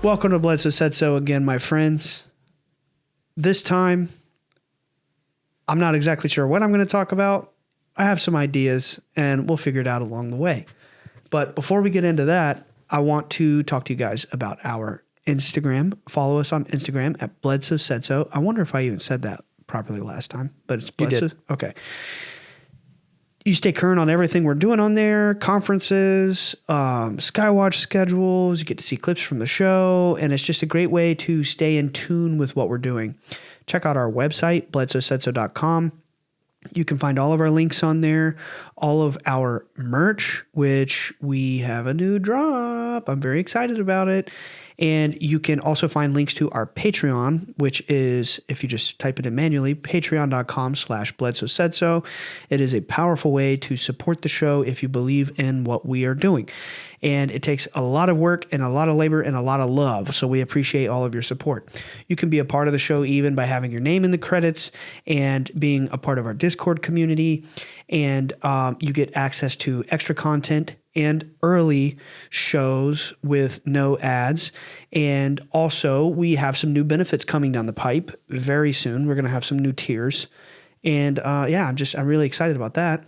Welcome to Bledsoe Said So again, my friends. This time, I'm not exactly sure what I'm going to talk about. I have some ideas, and we'll figure it out along the way. But before we get into that, I want to talk to you guys about our Instagram. Follow us on Instagram at Bledsoe Said So. I wonder if I even said that properly last time, but it's Bledsoe. You did. Okay. You stay current on everything we're doing on there, conferences, Skywatch schedules. You get to see clips from the show, and it's just a great way to stay in tune with what we're doing. Check out our website, bledsoesaidso.com. You can find all of our links on there, all of our merch, which we have a new drop. I'm very excited about it. And you can also find links to our Patreon, which is, if you just type it in manually, patreon.com/Bledsoe Said So. It is a powerful way to support the show if you believe in what we are doing. And it takes a lot of work and a lot of labor and a lot of love. So we appreciate all of your support. You can be a part of the show even by having your name in the credits and being a part of our Discord community. And you get access to extra content and early shows with no ads. And also we have some new benefits coming down the pipe very soon. We're going to have some new tiers. And I'm really excited about that.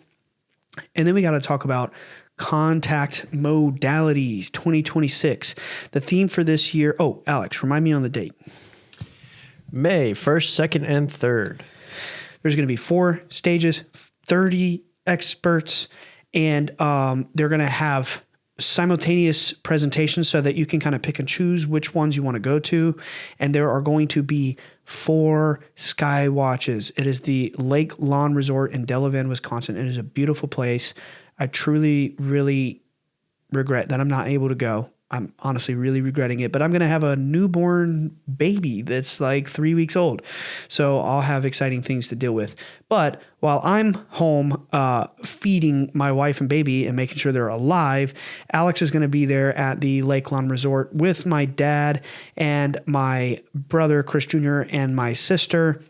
And then we got to talk about Contact Modalities 2026. The theme for this year. Oh, Alex, remind me on the date. May 1st, 2nd, and 3rd. There's going to be 4 stages, 30 experts, and they're going to have simultaneous presentations so that you can kind of pick and choose which ones you want to go to. And there are going to be 4 sky watches. It is the Lake Lawn Resort in Delavan, Wisconsin. It is a beautiful place. I truly, really regret that I'm not able to go. I'm honestly really regretting it, but I'm going to have a newborn baby that's like 3 weeks old. So I'll have exciting things to deal with. But while I'm home feeding my wife and baby and making sure they're alive, Alex is going to be there at the Lake Lawn Resort with my dad and my brother, Chris Jr., and my sister,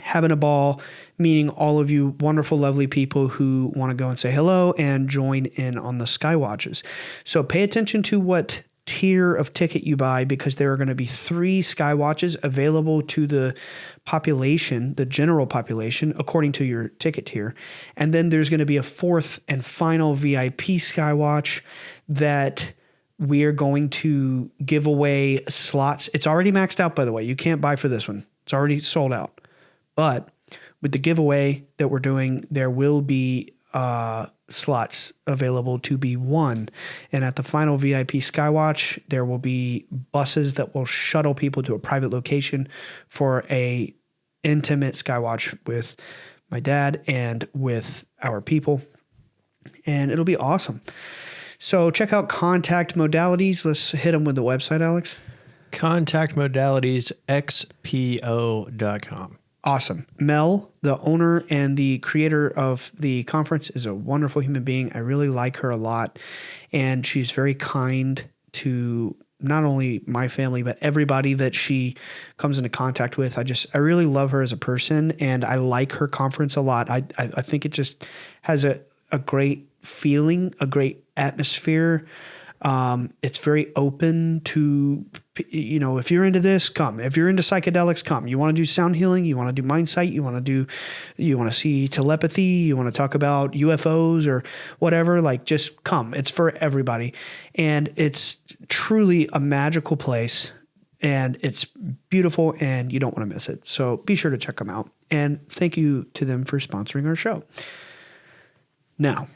having a ball, meeting all of you wonderful, lovely people who want to go and say hello and join in on the Skywatches. So pay attention to what tier of ticket you buy, because there are going to be 3 Skywatches available to the population, the general population, according to your ticket tier. And then there's going to be a 4th and final VIP Skywatch that we are going to give away slots. It's already maxed out, by the way. You can't buy for this one. It's already sold out. But with the giveaway that we're doing, there will be slots available to be won. And at the final VIP Skywatch, there will be buses that will shuttle people to a private location for a intimate Skywatch with my dad and with our people. And it'll be awesome. So check out Contact Modalities. Let's hit them with the website, Alex. ContactModalitiesXPO.com. Awesome. Mel, the owner and the creator of the conference, is a wonderful human being. I really like her a lot. And she's very kind to not only my family, but everybody that she comes into contact with. I really love her as a person, and I like her conference a lot. I think it just has a great feeling, a great atmosphere. It's very open to, if you're into this, come. If you're into psychedelics, come. You want to do sound healing, you want to do mind sight, you want to see telepathy, you want to talk about UFOs or whatever, like just come. It's for everybody. And it's truly a magical place, and it's beautiful, and you don't want to miss it. So be sure to check them out. And thank you to them for sponsoring our show. Now,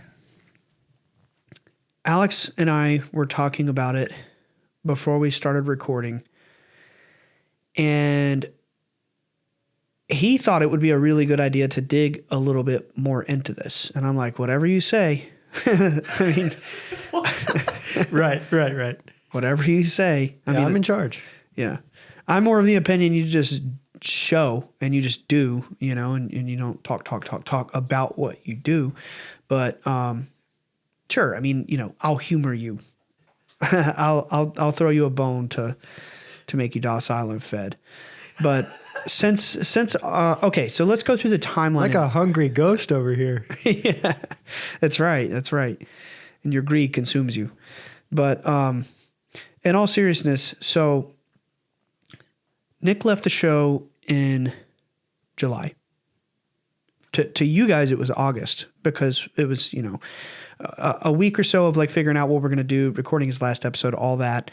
Alex and I were talking about it before we started recording, and he thought it would be a really good idea to dig a little bit more into this. And I'm like, whatever you say. I mean, Right. whatever you say. I'm in charge. Yeah. I'm more of the opinion you just show and you just do, and you don't talk about what you do. But, sure. I mean, I'll humor you. I'll throw you a bone to make you docile and fed. But okay, so let's go through the timeline. Like a hungry ghost over here. Yeah, that's right. And your greed consumes you. But in all seriousness, so Nick left the show in July. To you guys, it was August because it was, a week or so of like figuring out what we're going to do, recording his last episode, all that,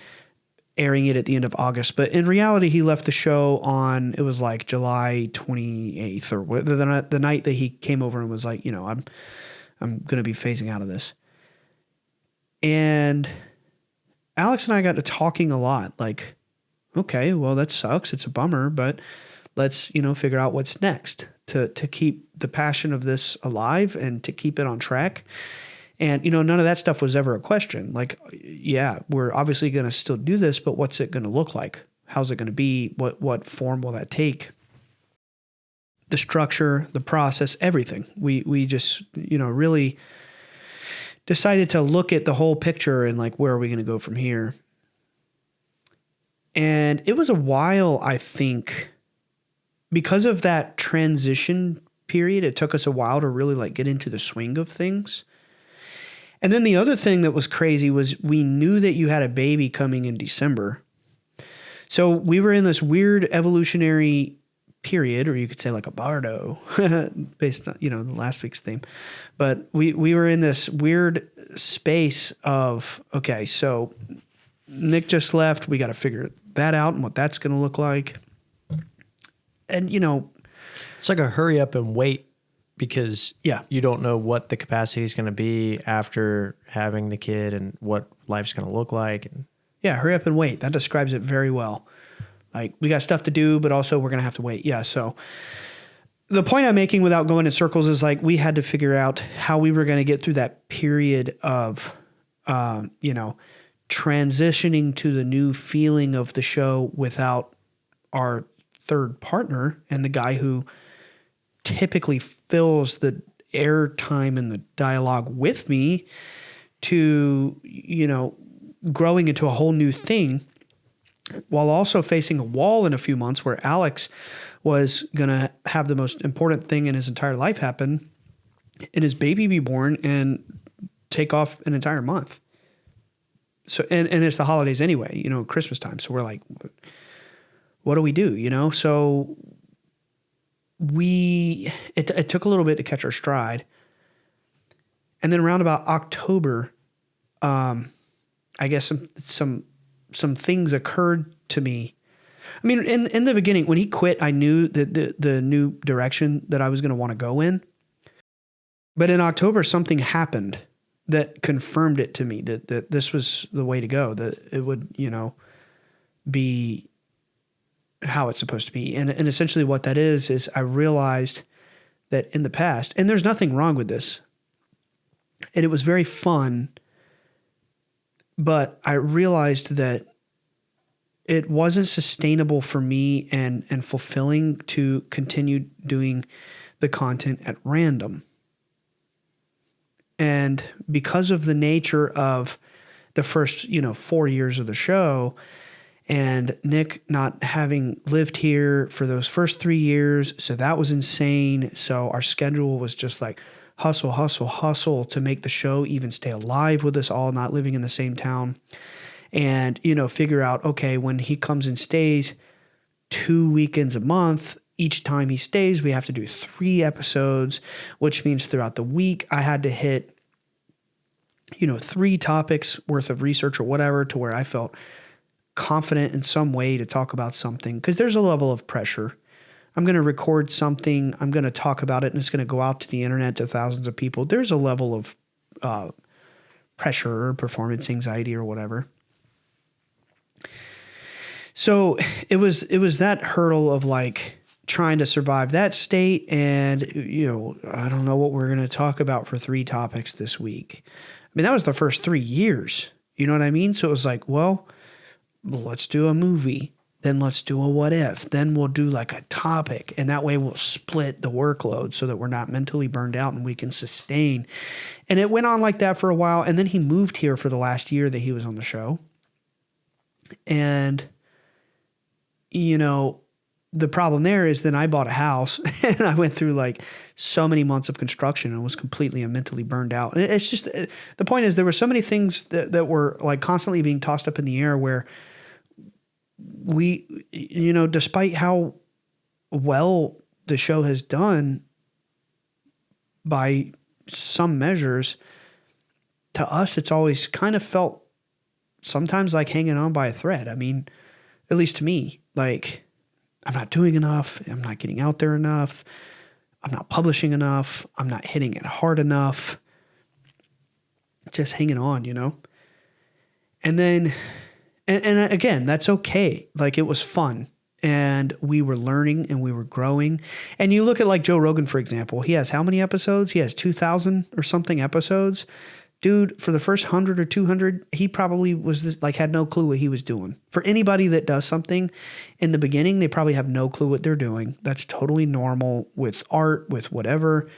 airing it at the end of August. But in reality, he left the show on, it was like July 28th or the night that he came over and was like, I'm going to be phasing out of this. And Alex and I got to talking a lot, like, okay, well, that sucks. It's a bummer, but let's, figure out what's next to keep the passion of this alive and to keep it on track. And, none of that stuff was ever a question. Like, yeah, we're obviously going to still do this, but what's it going to look like? How's it going to be? What form will that take? The structure, the process, everything. We just, really decided to look at the whole picture and like, where are we going to go from here? And it was a while, I think, because of that transition period, it took us a while to really like get into the swing of things. And then the other thing that was crazy was we knew that you had a baby coming in December. So we were in this weird evolutionary period, or you could say like a bardo based on, the last week's theme. But we were in this weird space of, okay, so Nick just left. We got to figure that out and what that's going to look like. And, it's like a hurry up and wait because you don't know what the capacity is going to be after having the kid and what life's going to look like. Yeah, hurry up and wait. That describes it very well. Like, we got stuff to do, but also we're going to have to wait. Yeah, so the point I'm making without going in circles is like we had to figure out how we were going to get through that period of, transitioning to the new feeling of the show without our third partner and the guy who typically fills the airtime and the dialogue with me to, growing into a whole new thing while also facing a wall in a few months where Alex was going to have the most important thing in his entire life happen and his baby be born and take off an entire month. So, and it's the holidays anyway, Christmas time. So we're like, what do we do? So it took a little bit to catch our stride. And then around about October, I guess some things occurred to me. I mean, in the beginning, when he quit, I knew that the new direction that I was going to want to go in. But in October, something happened that confirmed it to me that this was the way to go, that it would, be how it's supposed to be. And essentially what that is I realized that in the past, and there's nothing wrong with this, and it was very fun, but I realized that it wasn't sustainable for me and fulfilling to continue doing the content at random. And because of the nature of the first, 4 years of the show, and Nick not having lived here for those first 3 years, so that was insane. So our schedule was just like hustle, hustle, hustle to make the show even stay alive with us all not living in the same town. And, figure out, okay, when he comes and stays 2 weekends a month, each time he stays, we have to do 3 episodes, which means throughout the week, I had to hit, 3 topics worth of research or whatever to where I felt confident in some way to talk about something. Because there's a level of pressure. I'm going to record something. I'm going to talk about it, and it's going to go out to the internet to thousands of people. There's a level of pressure or performance anxiety or whatever. So it was that hurdle of like trying to survive that state. And, I don't know what we're going to talk about for 3 topics this week. I mean, that was the first 3 years. You know what I mean? So it was like, well, let's do a movie. Then let's do a what if. Then we'll do like a topic. And that way we'll split the workload so that we're not mentally burned out and we can sustain. And it went on like that for a while. And then he moved here for the last year that he was on the show. And, the problem there is then I bought a house and I went through like so many months of construction and was completely and mentally burned out. And it's just, the point is there were so many things that were like constantly being tossed up in the air where we, you know, despite how well the show has done by some measures, to us, it's always kind of felt sometimes like hanging on by a thread. I mean, at least to me, like, I'm not doing enough. I'm not getting out there enough. I'm not publishing enough. I'm not hitting it hard enough. Just hanging on, you know? And then, and again, that's okay. Like, it was fun and we were learning and we were growing. And you look at like Joe Rogan, for example, he has how many episodes? He has 2,000 or something episodes. Dude, for the first 100 or 200, he probably had no clue what he was doing. For anybody that does something in the beginning, they probably have no clue what they're doing. That's totally normal with art, with whatever.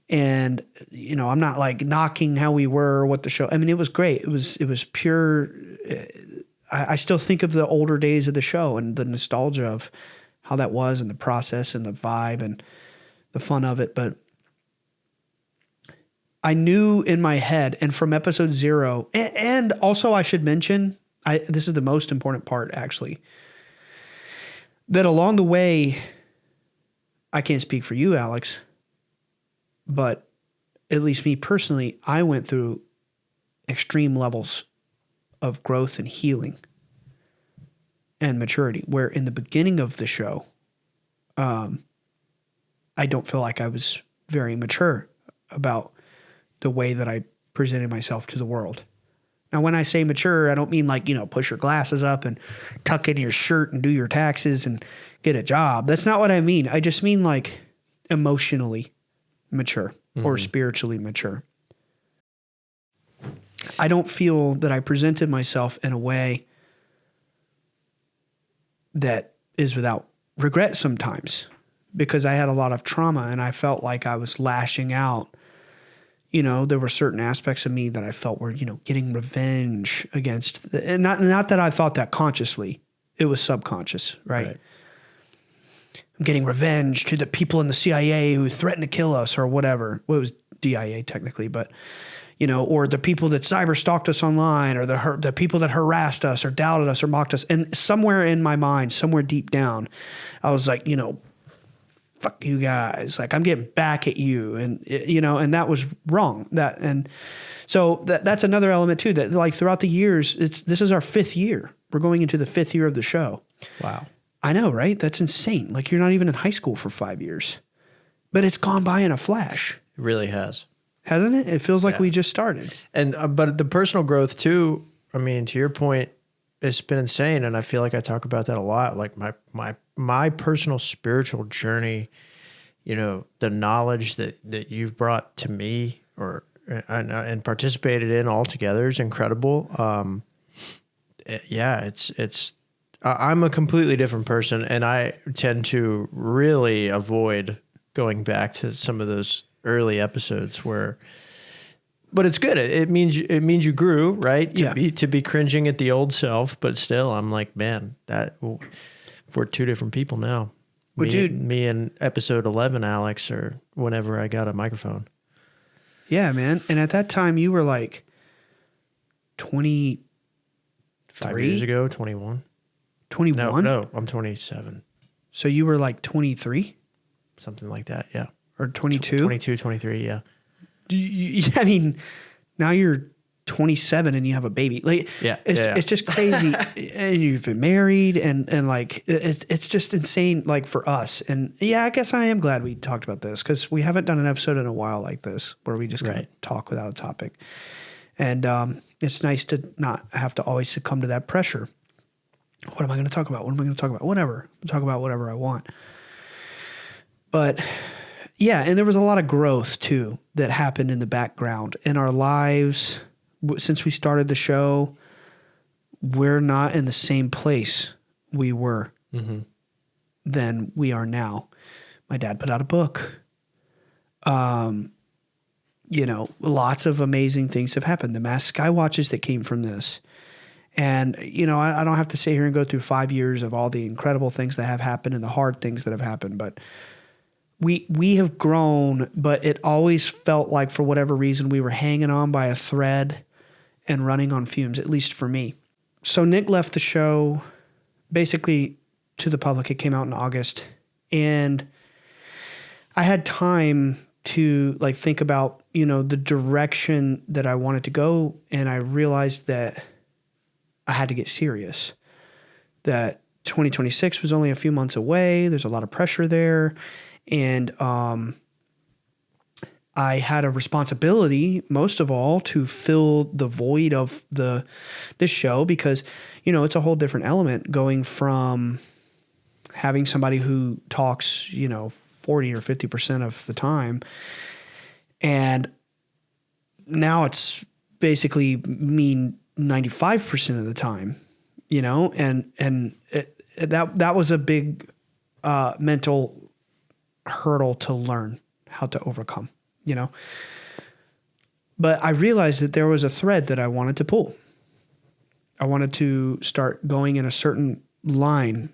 And, you know, I'm not like knocking how we were or what the show, I mean, it was great. It was pure. I still think of the older days of the show and the nostalgia of how that was and the process and the vibe and the fun of it. But I knew in my head, and from episode 0, and also I should mention, this is the most important part actually, that along the way, I can't speak for you, Alex, but at least me personally, I went through extreme levels of growth and healing and maturity, where in the beginning of the show, I don't feel like I was very mature about the way that I presented myself to the world. Now, when I say mature, I don't mean like, you know, push your glasses up and tuck in your shirt and do your taxes and get a job. That's not what I mean. I just mean like emotionally mature or spiritually mature. I don't feel that I presented myself in a way that is without regret sometimes, because I had a lot of trauma and I felt like I was lashing out. You know, there were certain aspects of me that I felt were, you know, getting revenge against, and not that I thought that consciously, it was subconscious, right? I'm getting revenge to the people in the CIA who threatened to kill us or whatever. Well, it was DIA technically, but, you know, or the people that cyber stalked us online, or the people that harassed us or doubted us or mocked us. And somewhere in my mind, somewhere deep down, I was like, you know, fuck you guys. Like, I'm getting back at you. And, you know, and that was wrong. So that's another element too, that like throughout the years, this is our 5th year. We're going into the 5th year of the show. Wow. I know, right? That's insane. Like, you're not even in high school for 5 years, but it's gone by in a flash. It really has. Hasn't it? It feels like we just started. And, but the personal growth too, I mean, to your point, it's been insane. And I feel like I talk about that a lot. Like my personal spiritual journey, you know, the knowledge that you've brought to me and participated in altogether is incredible. I'm a completely different person, and I tend to really avoid going back to some of those early episodes but it's good. It means you grew, right? To be cringing at the old self, but still, I'm like, man, we're two different people now. Well, me in episode 11, Alex, or whenever I got a microphone. Yeah, man. And at that time, you were like 23? 5 years ago, 21. 21? No, I'm 27. So you were like 23? Something like that, yeah. Or 22? 22, 23, yeah. I mean, now you're 27 and you have a baby. Like, it's just crazy. And you've been married and like, it's just insane, like, for us. And yeah, I guess I am glad we talked about this, because we haven't done an episode in a while like this where we just kind of talk without a topic. And it's nice to not have to always succumb to that pressure. What am I going to talk about? What am I going to talk about? Whatever. I'll talk about whatever I want. But yeah, and there was a lot of growth too that happened in the background in our lives. Since we started the show, we're not in the same place we were than we are now. My dad put out a book. You know, lots of amazing things have happened. The mass sky watches that came from this. And, I don't have to sit here and go through 5 years of all the incredible things that have happened and the hard things that have happened. But we have grown, but it always felt like for whatever reason we were hanging on by a thread and running on fumes, at least for me. So Nick left the show basically to the public. It came out in August. And I had time to think about, the direction that I wanted to go. And I realized that I had to get serious, that 2026 was only a few months away. There's a lot of pressure there. And I had a responsibility, most of all, to fill the void of this show because, it's a whole different element going from having somebody who talks, 40 or 50% of the time. And now it's basically me 95% of the time, and that was a big mental hurdle to learn how to overcome, But I realized that there was a thread that I wanted to pull. I wanted to start going in a certain line,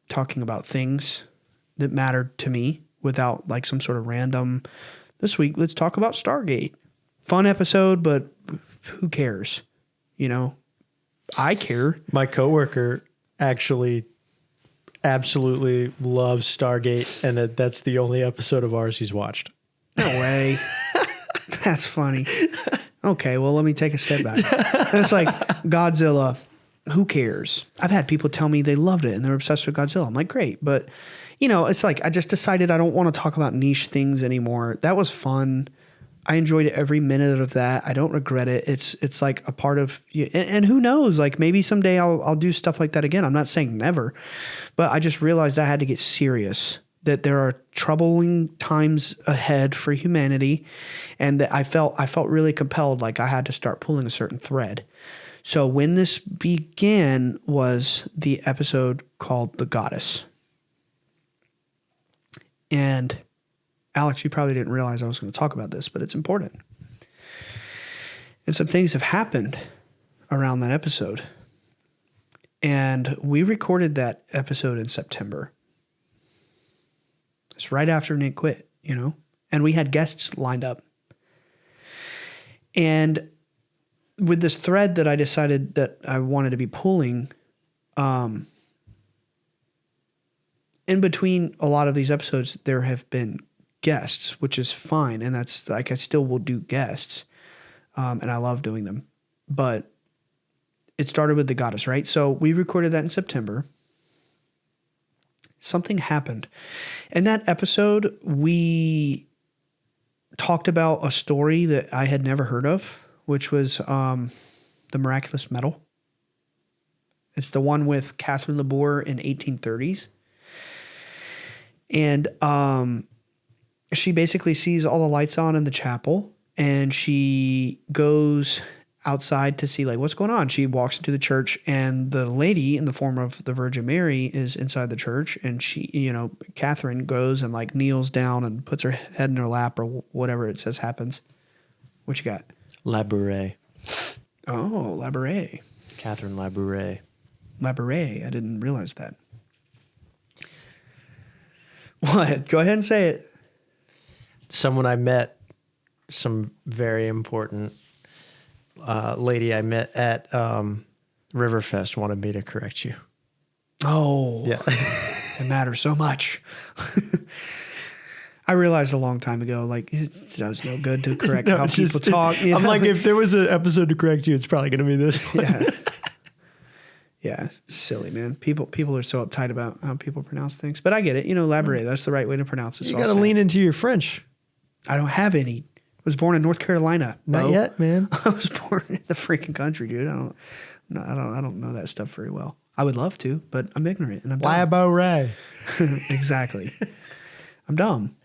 talking about things that mattered to me without some sort of random, this week, let's talk about Stargate. Fun episode, but who cares? I care. My coworker actually absolutely loves Stargate, and that's the only episode of ours he's watched. No way. That's funny. Okay, well, let me take a step back. And it's like Godzilla. Who cares? I've had people tell me they loved it and they're obsessed with Godzilla. I'm like, great. But, it's like I just decided I don't want to talk about niche things anymore. That was fun. I enjoyed every minute of that. I don't regret it. It's like a part of you. And who knows? Maybe someday I'll do stuff like that again. I'm not saying never, but I just realized I had to get serious, that there are troubling times ahead for humanity, and that I felt really compelled, I had to start pulling a certain thread. So when this began was the episode called The Goddess. And Alex, you probably didn't realize I was going to talk about this, but it's important. And some things have happened around that episode. And we recorded that episode in September. It's right after Nick quit, and we had guests lined up. And with this thread that I decided that I wanted to be pulling, in between a lot of these episodes, there have been guests, which is fine. And that's I still will do guests. And I love doing them, but it started with The Goddess, right? So we recorded that in September. Something happened. In that episode, we talked about a story that I had never heard of, which was the miraculous medal. It's the one with Catherine Laborde in 1830s. And she basically sees all the lights on in the chapel, and she goes outside to see what's going on. She walks into the church, and the lady in the form of the Virgin Mary is inside the church, and she, Catherine goes and kneels down and puts her head in her lap or whatever it says happens. What you got? Laborde. Oh, Laborde. Catherine Laborde. Laborde. I didn't realize that. What? Go ahead and say it. Someone I met, some very important lady I met at Riverfest wanted me to correct you. Oh, yeah. It matters so much. I realized a long time ago, it does no good to correct how people talk. I'm like, if there was an episode to correct you, it's probably going to be this one. Yeah. Yeah, silly, man. People are so uptight about how people pronounce things. But I get it. Laborde, that's the right way to pronounce it. You got to lean into your French. I don't have any. I was born in North Carolina. Not yet, man. I was born in the freaking country, dude. I don't know that stuff very well. I would love to, but I'm ignorant and I'm dumb. Laborde. Exactly. I'm dumb.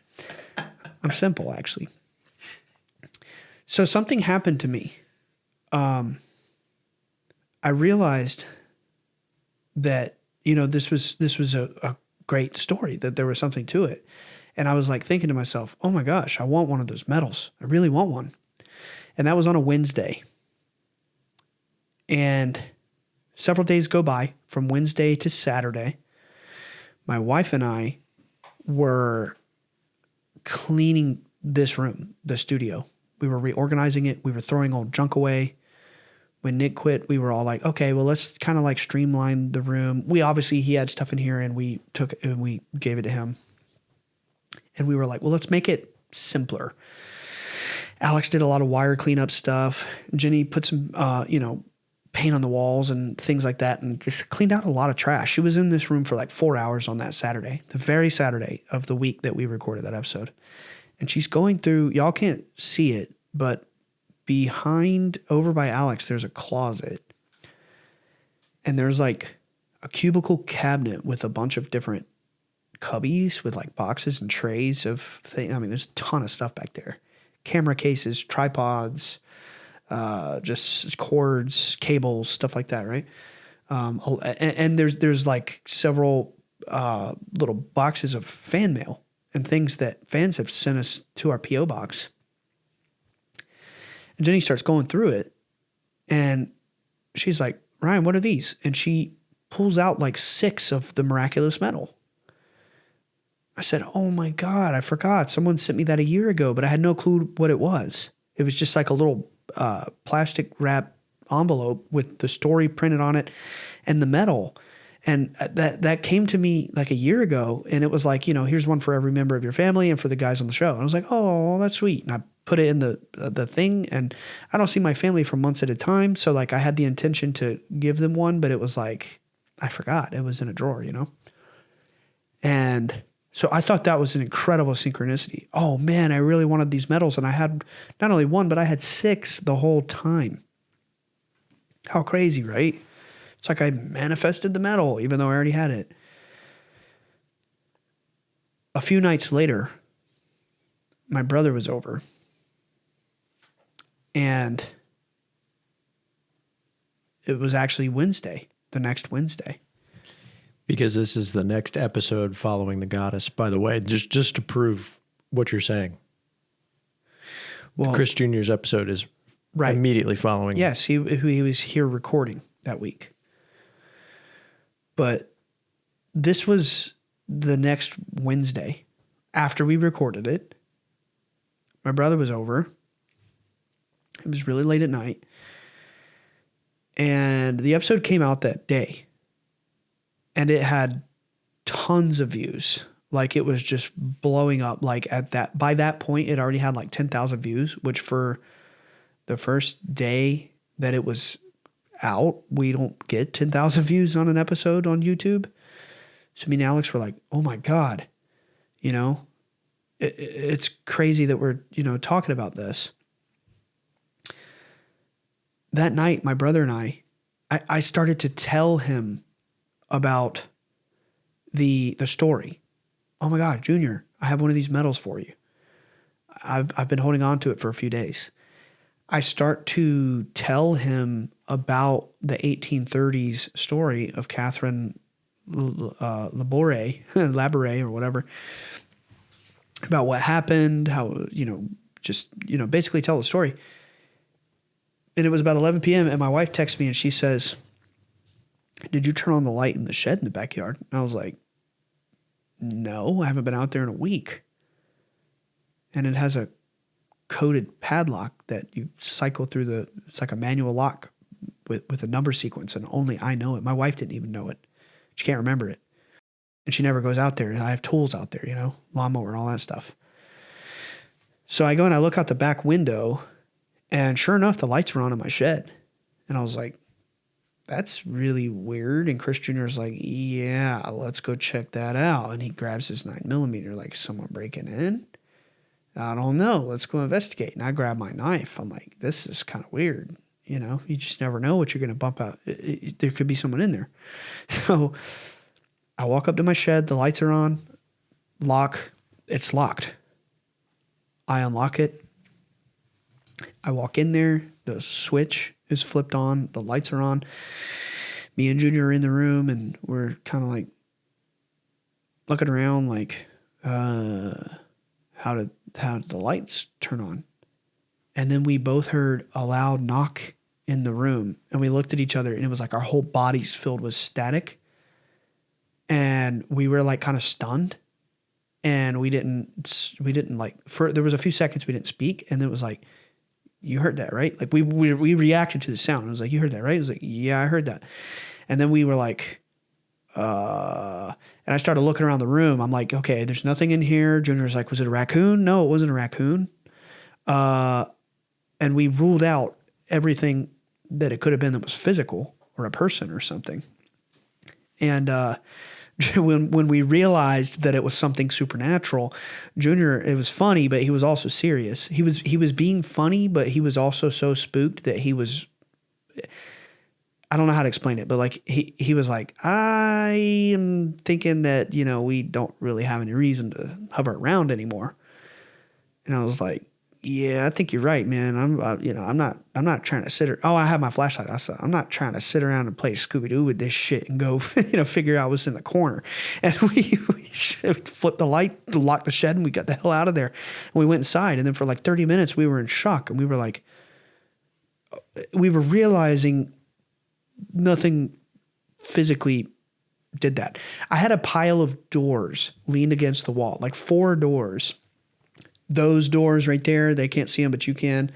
I'm simple, actually. So something happened to me. I realized that, this was a great story, that there was something to it. And I was thinking to myself, oh my gosh, I want one of those medals. I really want one. And that was on a Wednesday. And several days go by from Wednesday to Saturday. My wife and I were cleaning this room, the studio. We were reorganizing it. We were throwing old junk away. When Nick quit, we were all like, okay, well, let's kind of like streamline the room. He had stuff in here and we took it and we gave it to him. And we were like, well, let's make it simpler. Alex did a lot of wire cleanup stuff. Jenny put some, paint on the walls and things like that and just cleaned out a lot of trash. She was in this room for like 4 hours on that Saturday, the very Saturday of the week that we recorded that episode. And she's going through, y'all can't see it, but behind, over by Alex, there's a closet. And there's like a cubicle cabinet with a bunch of different cubbies with like boxes and trays of things. I mean, there's a ton of stuff back there. Camera cases, tripods, just cords, cables, stuff like that, right? And there's like several little boxes of fan mail and things that fans have sent us to our P.O. box. And Jenny starts going through it, and she's like, Ryan, what are these? And she pulls out like 6 of the miraculous metal. I said, oh my God, I forgot. Someone sent me that a year ago, but I had no clue what it was. It was just like a little plastic wrap envelope with the story printed on it and the metal. And that came to me like a year ago, and it was like, here's one for every member of your family and for the guys on the show. And I was like, oh, that's sweet. And I put it in the thing, and I don't see my family for months at a time. So like I had the intention to give them one, but it was like, I forgot. It was in a drawer, And so I thought that was an incredible synchronicity. Oh man, I really wanted these medals, and I had not only one, but I had 6 the whole time. How crazy, right? It's like I manifested the medal, even though I already had it. A few nights later, my brother was over, and it was actually Wednesday, the next Wednesday. Because this is the next episode following the goddess, by the way, just to prove what you're saying. Well, Chris Jr.'s episode is right immediately following. Yes, he was here recording that week. But this was the next Wednesday after we recorded it. My brother was over. It was really late at night. And the episode came out that day. And it had tons of views. Like it was just blowing up. Like by that point, it already had like 10,000 views, which for the first day that it was out, we don't get 10,000 views on an episode on YouTube. So me and Alex were like, oh my God, it's crazy that we're, talking about this. That night, my brother and I started to tell him about the story. Oh my God, Junior, I have one of these medals for you. I've been holding on to it for a few days. I start to tell him about the 1830s story of Catherine Labouré or whatever, about what happened, how, basically tell the story. And it was about 11 p.m. and my wife texts me and she says, did you turn on the light in the shed in the backyard? And I was like, no, I haven't been out there in a week. And it has a coded padlock that you cycle through it's like a manual lock with a number sequence, and only I know it. My wife didn't even know it. She can't remember it. And she never goes out there. And I have tools out there, lawnmower and all that stuff. So I go and I look out the back window, and sure enough, the lights were on in my shed. And I was like, that's really weird. And Chris Jr. is like, yeah, let's go check that out. And he grabs his 9mm, like, someone breaking in? I don't know. Let's go investigate. And I grab my knife. I'm like, this is kind of weird. You just never know what you're going to bump out. There could be someone in there. So I walk up to my shed. The lights are on. Lock. It's locked. I unlock it. I walk in there. The switch is flipped on. The lights are on. Me and Junior are in the room, and we're kind of like looking around like, how did the lights turn on? And then we both heard a loud knock in the room, and we looked at each other, and it was like our whole bodies filled with static, and we were like kind of stunned, and we didn't like, there was a few seconds we didn't speak, and it was like, you heard that, right? Like we reacted to the sound. It was like, you heard that, right? It was like, yeah, I heard that. And then we were like, and I started looking around the room. I'm like, okay, there's nothing in here. Junior's like, was it a raccoon? No, it wasn't a raccoon. And we ruled out everything that it could have been that was physical or a person or something. And when we realized that it was something supernatural, Junior, it was funny, but he was also serious. He was being funny, but he was also so spooked that he was, I don't know how to explain it, but like he was like, I am thinking that, we don't really have any reason to hover around anymore. And I was like, yeah, I think you're right, man. I'm not trying to I have my flashlight. I said, I'm not trying to sit around and play Scooby-Doo with this shit and go, figure out what's in the corner. And we flipped the light, locked the shed, and we got the hell out of there. And we went inside. And then for like 30 minutes, we were in shock. And we were realizing nothing physically did that. I had a pile of doors leaned against the wall, like 4 doors. Those doors right there, they can't see them, but you can.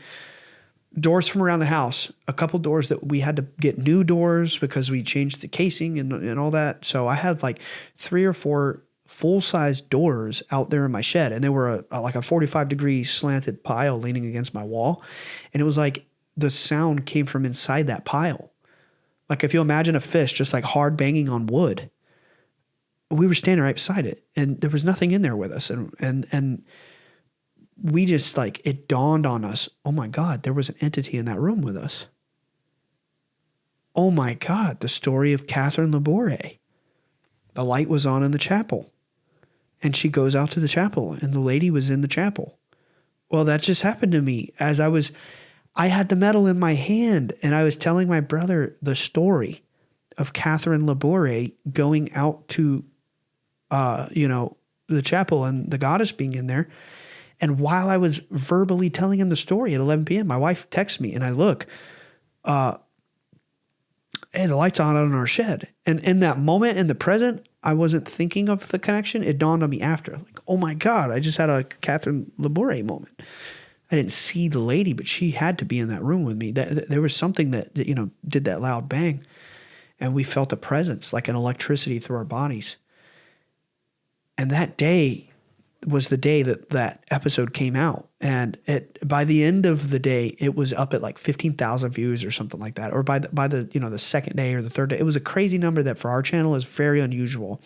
Doors from around the house, a couple doors that we had to get new doors because we changed the casing and all that. So I had like 3 or 4 full-size doors out there in my shed, and they were like a 45-degree slanted pile leaning against my wall. And it was like the sound came from inside that pile. Like if you imagine a fist just like hard banging on wood, we were standing right beside it, and there was nothing in there with us. And we just like, it dawned on us, oh my God, there was an entity in that room with us. Oh my God, the story of Catherine Laboure. The light was on in the chapel, and she goes out to the chapel, and the lady was in the chapel. Well, that just happened to me as I had the medal in my hand, and I was telling my brother the story of Catherine Laboure going out to, the chapel and the goddess being in there. And while I was verbally telling him the story at 11 p.m., my wife texts me, and I look, hey, the light's on our shed. And in that moment, in the present, I wasn't thinking of the connection. It dawned on me after, like, oh my God, I just had a Catherine Laboure moment. I didn't see the lady, but she had to be in that room with me. There was something that did that loud bang, and we felt a presence, like an electricity through our bodies. And that day was the day that episode came out. And by the end of the day, it was up at like 15,000 views or something like that. Or by the the second day or the third day, it was a crazy number that for our channel is very unusual.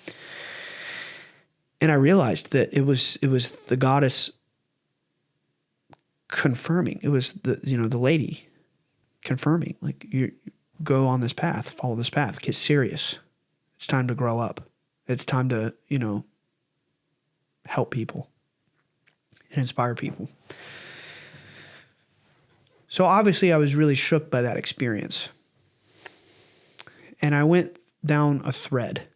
And I realized that it was the goddess confirming. It was the lady confirming, like, you go on this path, follow this path, get serious. It's time to grow up. It's time to, help people and inspire people. So obviously I was really shook by that experience. And I went down a thread.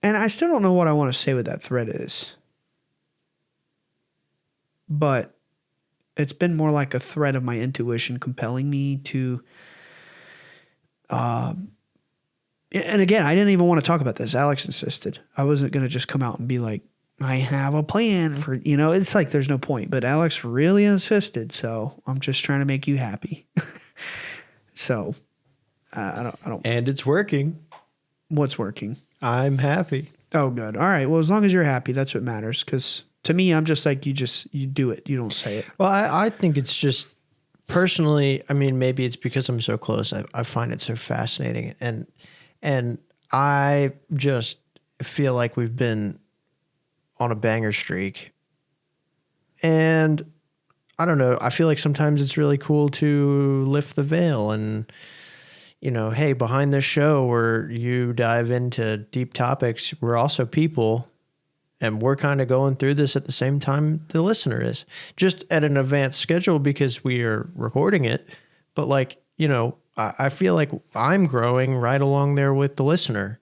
And I still don't know what I want to say what that thread is. But it's been more like a thread of my intuition compelling me to and again, I didn't even want to talk about this. Alex insisted. I wasn't going to just come out and be like, I have a plan for, it's like there's no point. But Alex really insisted, so I'm just trying to make you happy. So I don't. And it's working. What's working? I'm happy. Oh, good. All right. Well, as long as you're happy, that's what matters. Because to me, I'm just like, you do it. You don't say it. Well, I think it's just personally, I mean, maybe it's because I'm so close. I find it so fascinating. And I just feel like we've been on a banger streak. And I don't know, I feel like sometimes it's really cool to lift the veil and, hey, behind this show where you dive into deep topics, we're also people, and we're kind of going through this at the same time the listener is, just at an advanced schedule because we are recording it. But I feel like I'm growing right along there with the listener,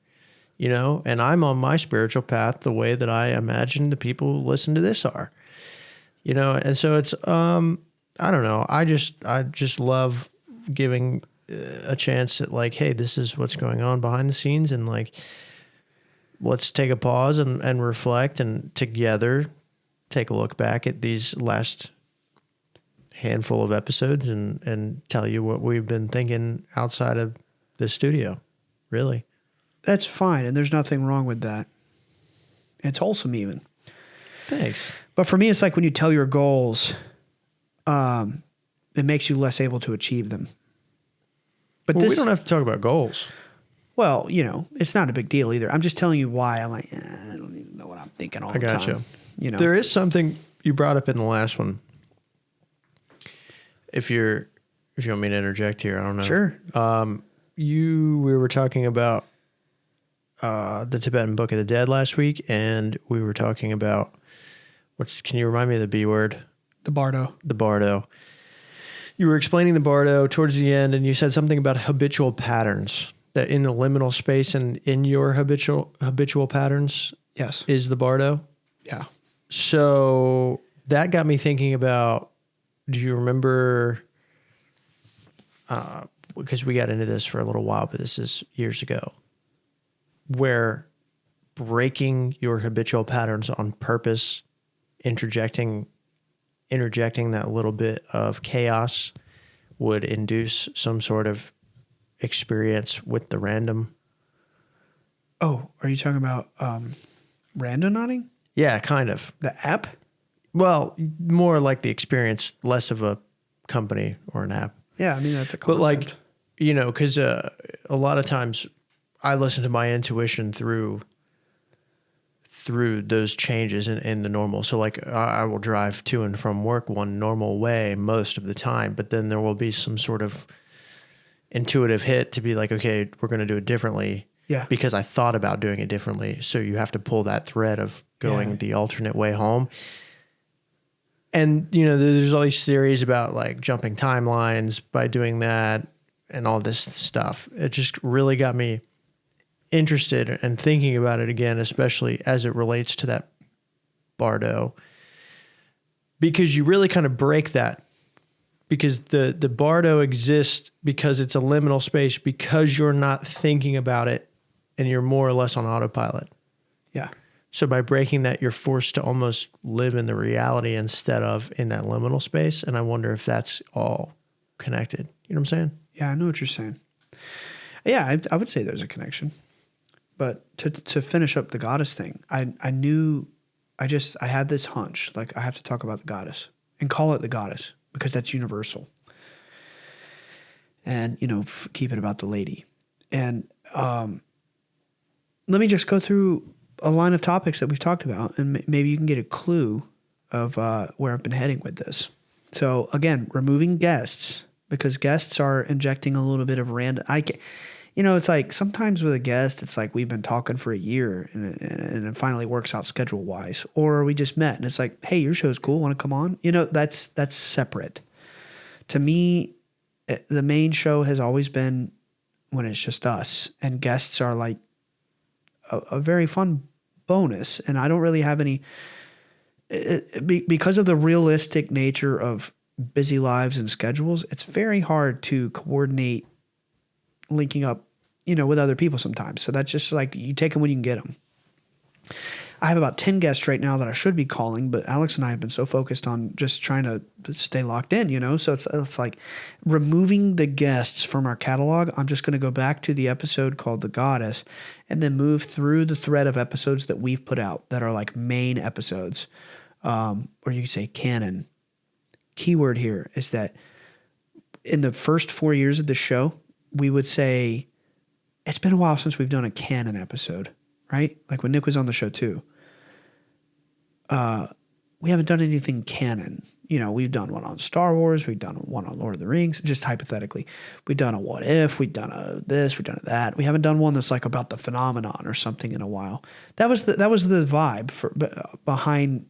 and I'm on my spiritual path the way that I imagine the people who listen to this are, and so it's, I don't know. I just love giving a chance at like, hey, this is what's going on behind the scenes, and like, let's take a pause and reflect, and together take a look back at these last handful of episodes and tell you what we've been thinking outside of the studio. Really. That's fine, and there's nothing wrong with that. It's wholesome even. Thanks. But for me, it's like when you tell your goals, it makes you less able to achieve them. But we don't have to talk about goals. Well, you know, it's not a big deal either. I'm just telling you why. I'm like, I don't even know what I'm thinking all the time. I gotcha. You know, there is something you brought up in the last one. If you want me to interject here, I don't know. Sure. We were talking about the Tibetan Book of the Dead last week, and we were talking about can you remind me of the B word? The Bardo. The Bardo. You were explaining the Bardo towards the end, and you said something about habitual patterns, that in the liminal space and in your habitual patterns, yes, is the Bardo. Yeah. So that got me thinking about, do you remember, because we got into this for a little while, but this is years ago, where breaking your habitual patterns on purpose, interjecting that little bit of chaos would induce some sort of experience with the random. Oh, are you talking about randonauting? Yeah, kind of. The app? Well, more like the experience, less of a company or an app. Yeah, I mean, that's a concept. But like, you know, because a lot of times I listen to my intuition through those changes in the normal. So like I will drive to and from work one normal way most of the time, but then there will be some sort of intuitive hit to be like, okay, we're going to do it differently. Yeah. Because I thought about doing it differently. So you have to pull that thread of going the alternate way home. And, you know, there's all these theories about like jumping timelines by doing that and all this stuff. It just really got me interested and thinking about it again, especially as it relates to that Bardo, because you really kind of break that, because the Bardo exists because it's a liminal space, because you're not thinking about it and you're more or less on autopilot. Yeah. So by breaking that, you're forced to almost live in the reality instead of in that liminal space. And I wonder if that's all connected. You know what I'm saying? Yeah, I know what you're saying. Yeah, I would say there's a connection. But to finish up the goddess thing, I had this hunch, like I have to talk about the goddess and call it the goddess because that's universal. And, you know, keep it about the lady. And let me just go through a line of topics that we've talked about, and maybe you can get a clue of where I've been heading with this. So again, removing guests, because guests are injecting a little bit of random. You know, it's like sometimes with a guest, it's like we've been talking for a year and it finally works out schedule wise, or we just met and it's like, hey, your show's cool, want to come on? You know, that's separate. To me, the main show has always been when it's just us, and guests are like a very fun bonus. And I don't really have any, because of the realistic nature of busy lives and schedules, it's very hard to coordinate linking up, you know, with other people sometimes. So that's just like, you take them when you can get them. I have about 10 guests right now that I should be calling, but Alex and I have been so focused on just trying to stay locked in, you know? So it's like removing the guests from our catalog. I'm just going to go back to the episode called The Goddess and then move through the thread of episodes that we've put out that are like main episodes, or you could say canon. Keyword here is that in the first 4 years of the show, we would say it's been a while since we've done a canon episode, right? Like when Nick was on the show too. We haven't done anything canon. You know, we've done one on Star Wars. We've done one on Lord of the Rings, just hypothetically. We've done a what if. We've done a this. We've done a that. We haven't done one that's like about the phenomenon or something in a while. That was the vibe behind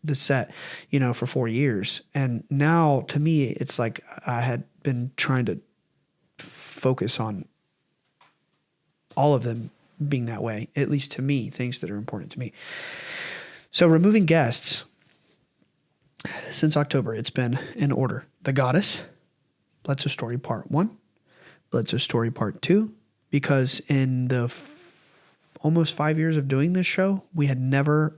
the set, you know, for 4 years. And now to me, it's like I had been trying to focus on all of them being that way, at least to me, things that are important to me. So removing guests, since October, it's been in order. The Goddess, Bledsoe Story Part 1, Bledsoe Story Part 2, because in the almost 5 years of doing this show, we had never,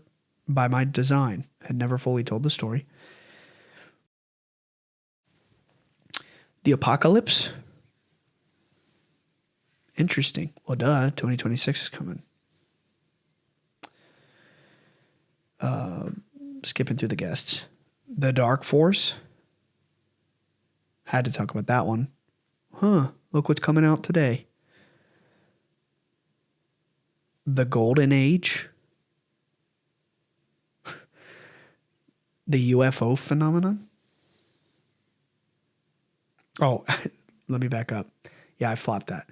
by my design, had never fully told the story. The Apocalypse. Interesting. Well, duh, 2026 is coming. Skipping through the guests. The Dark Force. Had to talk about that one. Look what's coming out today. The Golden Age. The UFO phenomenon. Oh, let me back up. Yeah, I flopped that.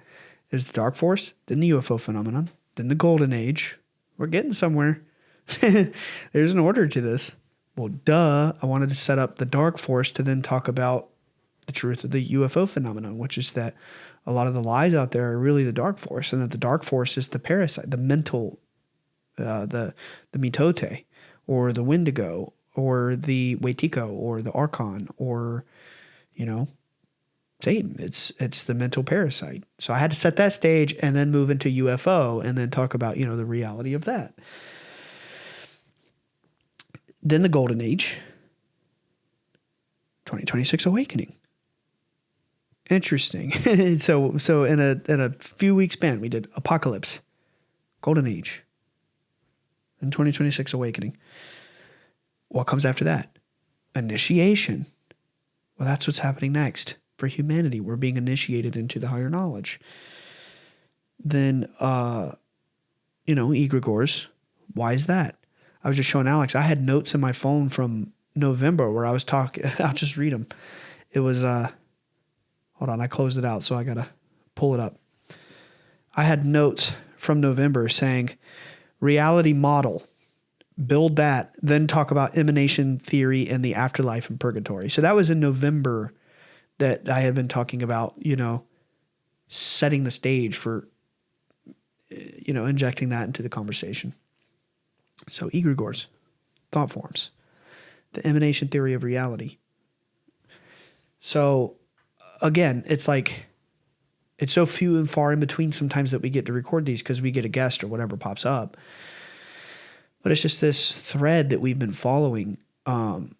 There's the Dark Force, then the UFO phenomenon, then the Golden Age. We're getting somewhere. There's an order to this. Well, duh. I wanted to set up the Dark Force to then talk about the truth of the UFO phenomenon, which is that a lot of the lies out there are really the Dark Force, and that the Dark Force is the parasite, the mental, the mitote, or the Wendigo, or the Wetiko, or the Archon, or, Satan. It's the mental parasite. So I had to set that stage and then move into UFO and then talk about, the reality of that. Then the Golden Age, 2026 Awakening. Interesting. So in a few weeks span, we did Apocalypse, Golden Age, and 2026 Awakening. What comes after that? Initiation. Well, that's what's happening next for humanity. We're being initiated into the higher knowledge. Then, egregores. Why is that? I was just showing Alex, I had notes in my phone from November where I was talking. I'll just read them. It was, hold on, I closed it out, so I got to pull it up. I had notes from November saying, reality model, build that, then talk about emanation theory and the afterlife and purgatory. So that was in November that I had been talking about, setting the stage for, injecting that into the conversation. So egregores, thought forms, the emanation theory of reality. So again, it's like, it's so few and far in between sometimes that we get to record these because we get a guest or whatever pops up. But it's just this thread that we've been following. And,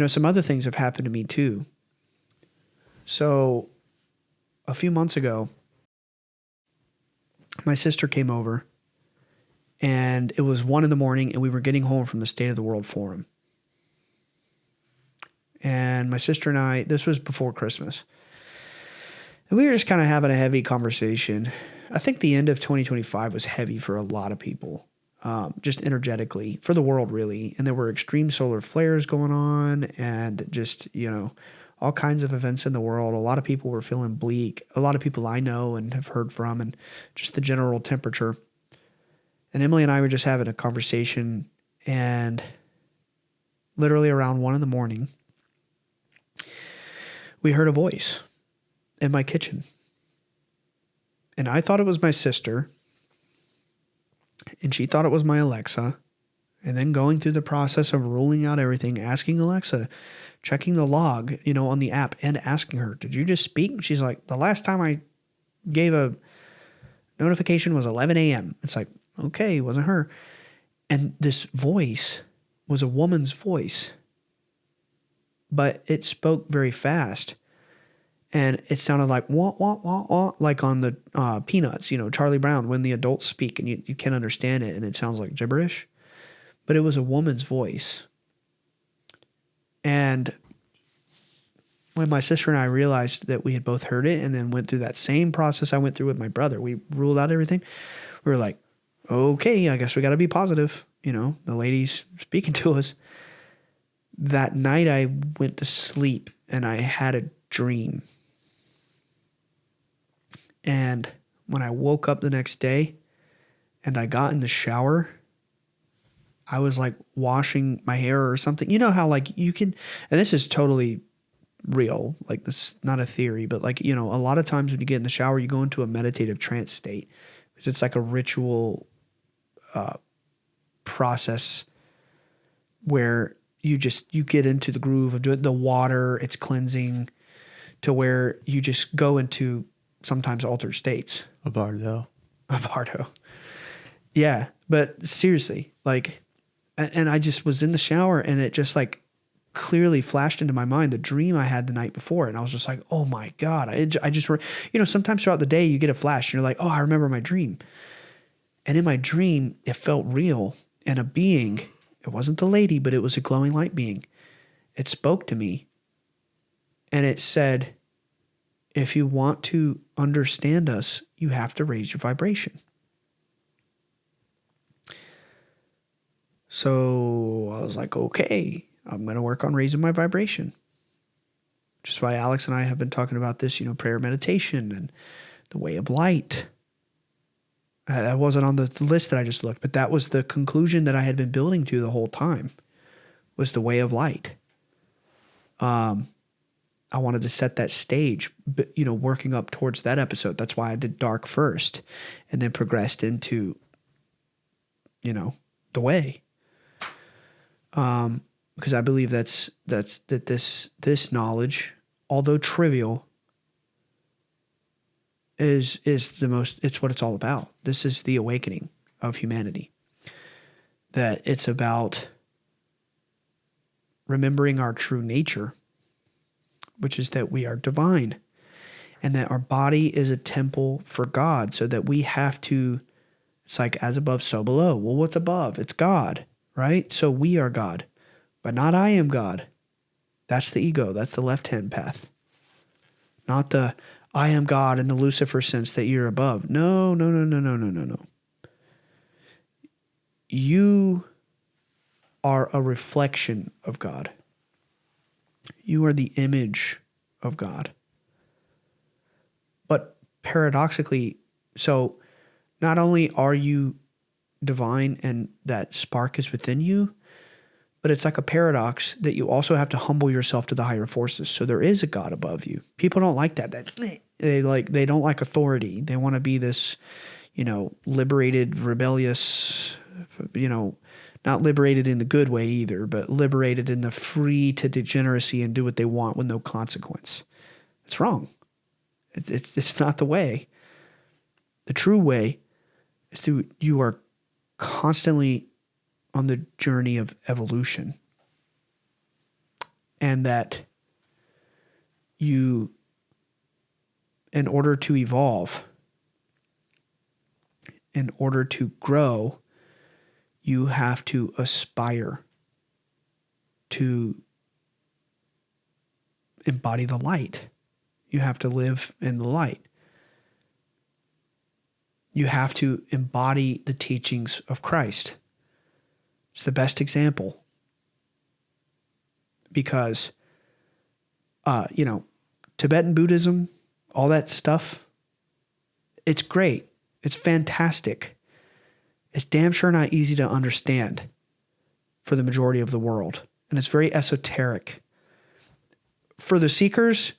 some other things have happened to me too. So a few months ago, my sister came over and it was 1 a.m. and we were getting home from the State of the World Forum. And my sister and I, this was before Christmas. And we were just kind of having a heavy conversation. I think the end of 2025 was heavy for a lot of people, just energetically, for the world really. And there were extreme solar flares going on and just, all kinds of events in the world. A lot of people were feeling bleak. A lot of people I know and have heard from, and just the general temperature. And Emily and I were just having a conversation, and literally around 1 a.m, we heard a voice in my kitchen. And I thought it was my sister, and she thought it was my Alexa. And then going through the process of ruling out everything, asking Alexa, checking the log, on the app, and asking her, did you just speak? And she's like, the last time I gave a notification was 11 a.m. It's like, okay, it wasn't her. And this voice was a woman's voice, but it spoke very fast. And it sounded like wah, wah, wah, wah, like on the Peanuts, Charlie Brown, when the adults speak and you can't understand it and it sounds like gibberish. But it was a woman's voice. And when my sister and I realized that we had both heard it and then went through that same process I went through with my brother, we ruled out everything. We were like, okay, I guess we got to be positive. The lady's speaking to us. That night I went to sleep and I had a dream. And when I woke up the next day and I got in the shower, I was like washing my hair or something. You know how like you can, and this is totally real, like this is not a theory, but like, a lot of times when you get in the shower, you go into a meditative trance state because it's like a ritual process where you get into the groove of doing the water, it's cleansing to where you just go into sometimes altered states. A bardo. Yeah. But seriously, like, and I just was in the shower and it just like clearly flashed into my mind the dream I had the night before. And I was just like, oh my God. I just, sometimes throughout the day you get a flash and you're like, oh, I remember my dream. And in my dream, it felt real. And a being, it wasn't the lady, but it was a glowing light being. It spoke to me and it said, if you want to understand us, you have to raise your vibration. So I was like, okay, I'm going to work on raising my vibration. Which is why Alex and I have been talking about this, prayer meditation and the way of light. That wasn't on the list that I just looked, but that was the conclusion that I had been building to the whole time, was the way of light. I wanted to set that stage, but, working up towards that episode. That's why I did dark first and then progressed into, the way. Because I believe that this knowledge, although trivial, is it's what it's all about. This is the awakening of humanity. That it's about remembering our true nature, which is that we are divine and that our body is a temple for God, so that we have to, it's like as above, so below. Well, what's above? It's God, right? So we are God, but not I am God. That's the ego. That's the left-hand path. Not the I am God in the Lucifer sense that you're above. No. You are a reflection of God. You are the image of God. But paradoxically, so not only are you divine and that spark is within you, but it's like a paradox that you also have to humble yourself to the higher forces. So there is a God above you. People don't like that. They don't like authority. They want to be this, liberated, rebellious, not liberated in the good way either, but liberated in the free to degeneracy and do what they want with no consequence. It's wrong. It's not the way. The true way is you are constantly on the journey of evolution, and that you, in order to evolve, in order to grow, you have to aspire to embody the light. You have to live in the light. You have to embody the teachings of Christ. It's the best example because, Tibetan Buddhism, all that stuff, it's great. It's fantastic. It's damn sure not easy to understand for the majority of the world. And it's very esoteric. For the seekers,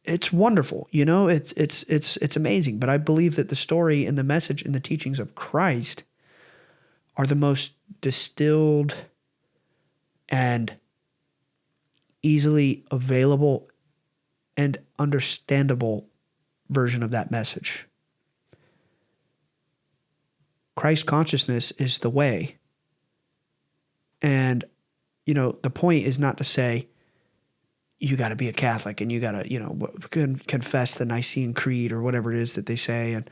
it's wonderful. It's amazing. But I believe that the story and the message and the teachings of Christ are the most distilled and easily available and understandable version of that message. Christ consciousness is the way. And, the point is not to say you got to be a Catholic and you got to, confess the Nicene Creed or whatever it is that they say and,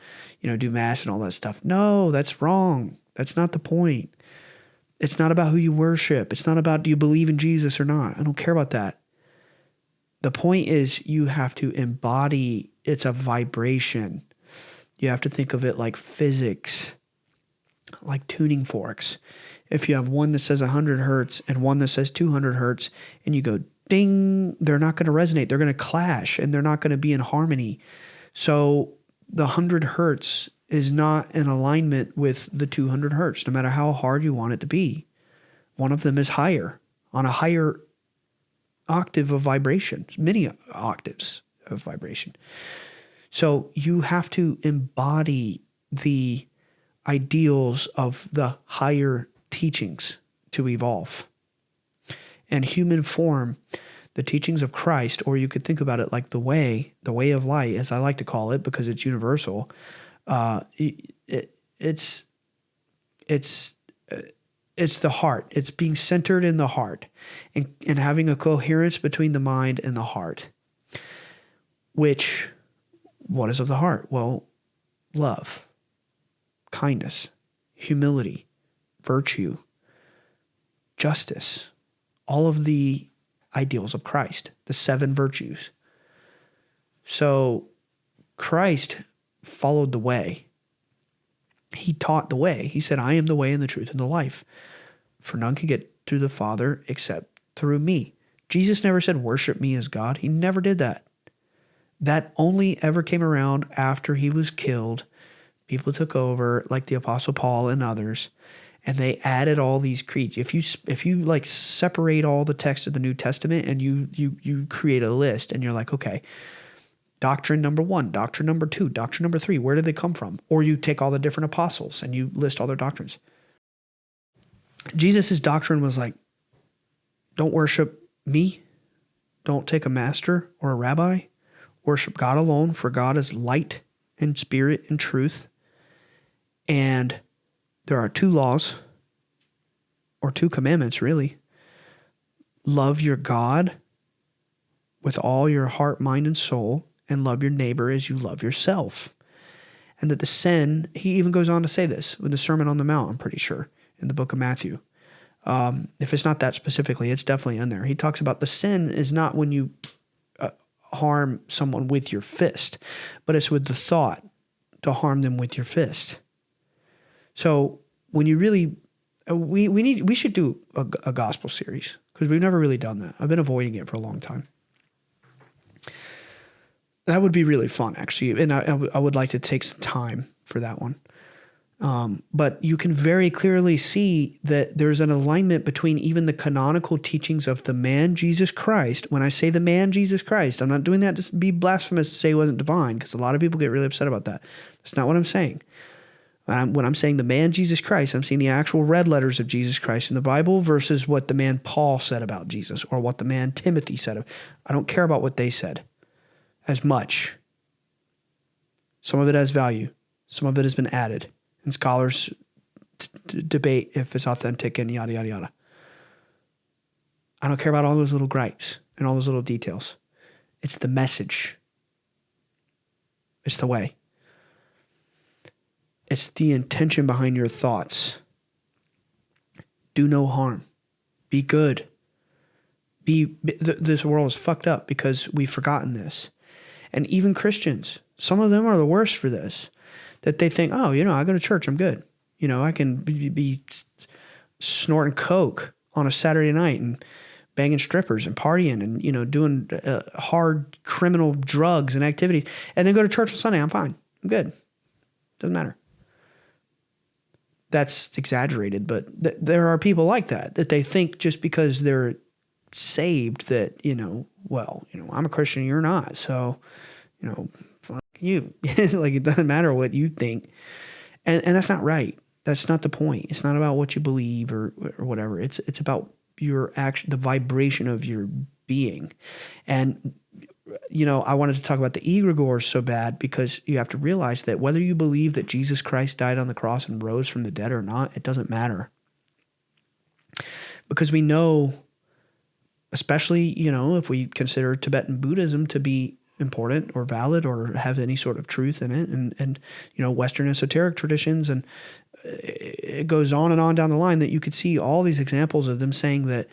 do Mass and all that stuff. No, that's wrong. That's not the point. It's not about who you worship. It's not about do you believe in Jesus or not. I don't care about that. The point is you have to embody, it's a vibration. You have to think of it like physics, like tuning forks. If you have one that says 100 hertz and one that says 200 hertz and you go ding, they're not going to resonate. They're going to clash and they're not going to be in harmony. So the 100 hertz is not in alignment with the 200 hertz, no matter how hard you want it to be. One of them is higher, on a higher octave of vibration, many octaves of vibration. So you have to embody the ideals of the higher teachings to evolve. and human form, the teachings of Christ, or you could think about it like the way of light, as I like to call it, because it's universal. It's the heart. It's being centered in the heart and having a coherence between the mind and the heart. Which, what is of the heart? Well, love, kindness, humility, virtue, justice, all of the ideals of Christ, the 7 virtues. So Christ followed the way. He taught the way. He said, I am the way and the truth and the life. For none can get to the Father except through me. Jesus never said, worship me as God. He never did that. That only ever came around after he was killed. People took over, like the Apostle Paul and others, and they added all these creeds. If you like separate all the text of the New Testament and you create a list and you're like, okay, doctrine number 1, doctrine number 2, doctrine number 3, where did they come from? Or you take all the different apostles and you list all their doctrines. Jesus' doctrine was like, don't worship me. Don't take a master or a rabbi. Worship God alone, for God is light and spirit and truth. And there are 2 laws, or 2 commandments, really. Love your God with all your heart, mind, and soul, and love your neighbor as you love yourself. And that the sin, he even goes on to say this with the Sermon on the Mount, I'm pretty sure, in the book of Matthew. If it's not that specifically, it's definitely in there. He talks about the sin is not when you harm someone with your fist, but it's with the thought to harm them with your fist. So when you really, we should do a gospel series, because we've never really done that. I've been avoiding it for a long time. That would be really fun, actually, and I would like to take some time for that one. But you can very clearly see that there's an alignment between even the canonical teachings of the man Jesus Christ. When I say the man Jesus Christ, I'm not doing that to be blasphemous to say he wasn't divine, because a lot of people get really upset about that. That's not what I'm saying. When I'm saying the man Jesus Christ, I'm seeing the actual red letters of Jesus Christ in the Bible versus what the man Paul said about Jesus or what the man Timothy said. I don't care about what they said as much. Some of it has value. Some of it has been added. And scholars debate if it's authentic and yada, yada, yada. I don't care about all those little gripes and all those little details. It's the message. It's the way. It's the intention behind your thoughts. Do no harm. Be good. This world is fucked up because we've forgotten this. And even Christians, some of them are the worst for this. That they think, oh, I go to church, I'm good. I can be snorting coke on a Saturday night and banging strippers and partying and, doing hard criminal drugs and activities. And then go to church on Sunday, I'm fine. I'm good. Doesn't matter. That's exaggerated, but there are people like that they think just because they're saved that, I'm a Christian, you're not. So, fuck you. Like, it doesn't matter what you think. And that's not right. That's not the point. It's not about what you believe or whatever. It's about your action, the vibration of your being. And, I wanted to talk about the egregores so bad because you have to realize that whether you believe that Jesus Christ died on the cross and rose from the dead or not, it doesn't matter. Because we know, especially, if we consider Tibetan Buddhism to be important or valid or have any sort of truth in it, and Western esoteric traditions, and it goes on and on down the line, that you could see all these examples of them saying that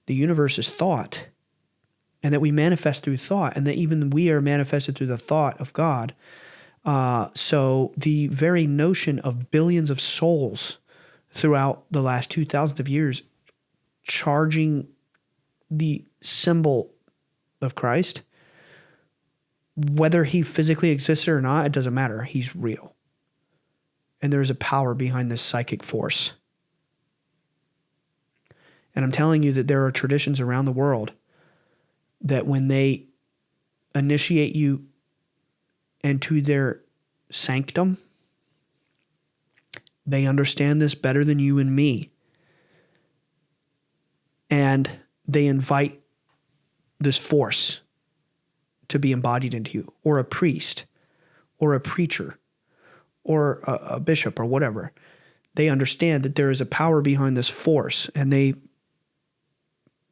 the universe is thought and that we manifest through thought, and that even we are manifested through the thought of God. So the very notion of billions of souls throughout the last 2,000 of years charging the symbol of Christ, whether he physically existed or not, it doesn't matter. He's real. And there's a power behind this psychic force. And I'm telling you that there are traditions around the world that when they initiate you into their sanctum, they understand this better than you and me. And they invite this force to be embodied into you, or a priest, or a preacher, or a bishop, or whatever. They understand that there is a power behind this force, and they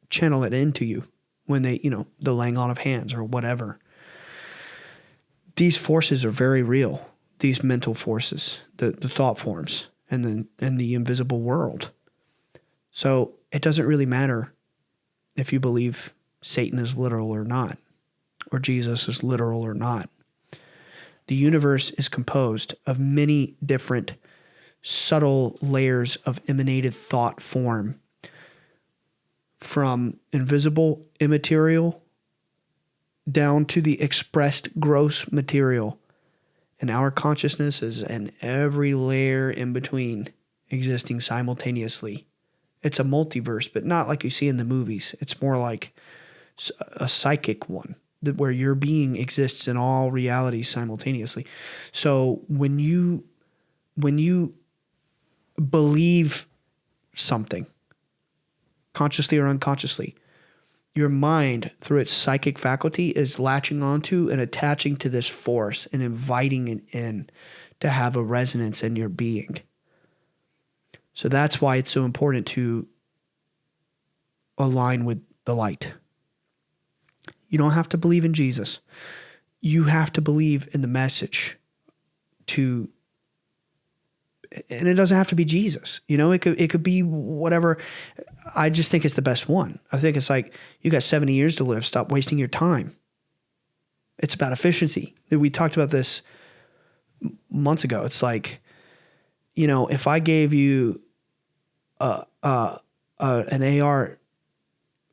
channel it into you when they, the laying on of hands or whatever. These forces are very real, these mental forces, the thought forms, and the invisible world. So it doesn't really matter if you believe Satan is literal or not, or Jesus is literal or not. The universe is composed of many different subtle layers of emanated thought form, from invisible, immaterial, down to the expressed gross material. And our consciousness is in every layer in between, existing simultaneously. It's a multiverse, but not like you see in the movies. It's more like a psychic one, where your being exists in all realities simultaneously. So when you believe something, consciously or unconsciously, your mind, through its psychic faculty, is latching onto and attaching to this force and inviting it in to have a resonance in your being. So that's why it's so important to align with the light. You don't have to believe in Jesus. You have to believe in the message and it doesn't have to be Jesus. It could be whatever. I just think it's the best one. I think it's like, you got 70 years to live. Stop wasting your time. It's about efficiency. We talked about this months ago. It's like, if I gave you an AR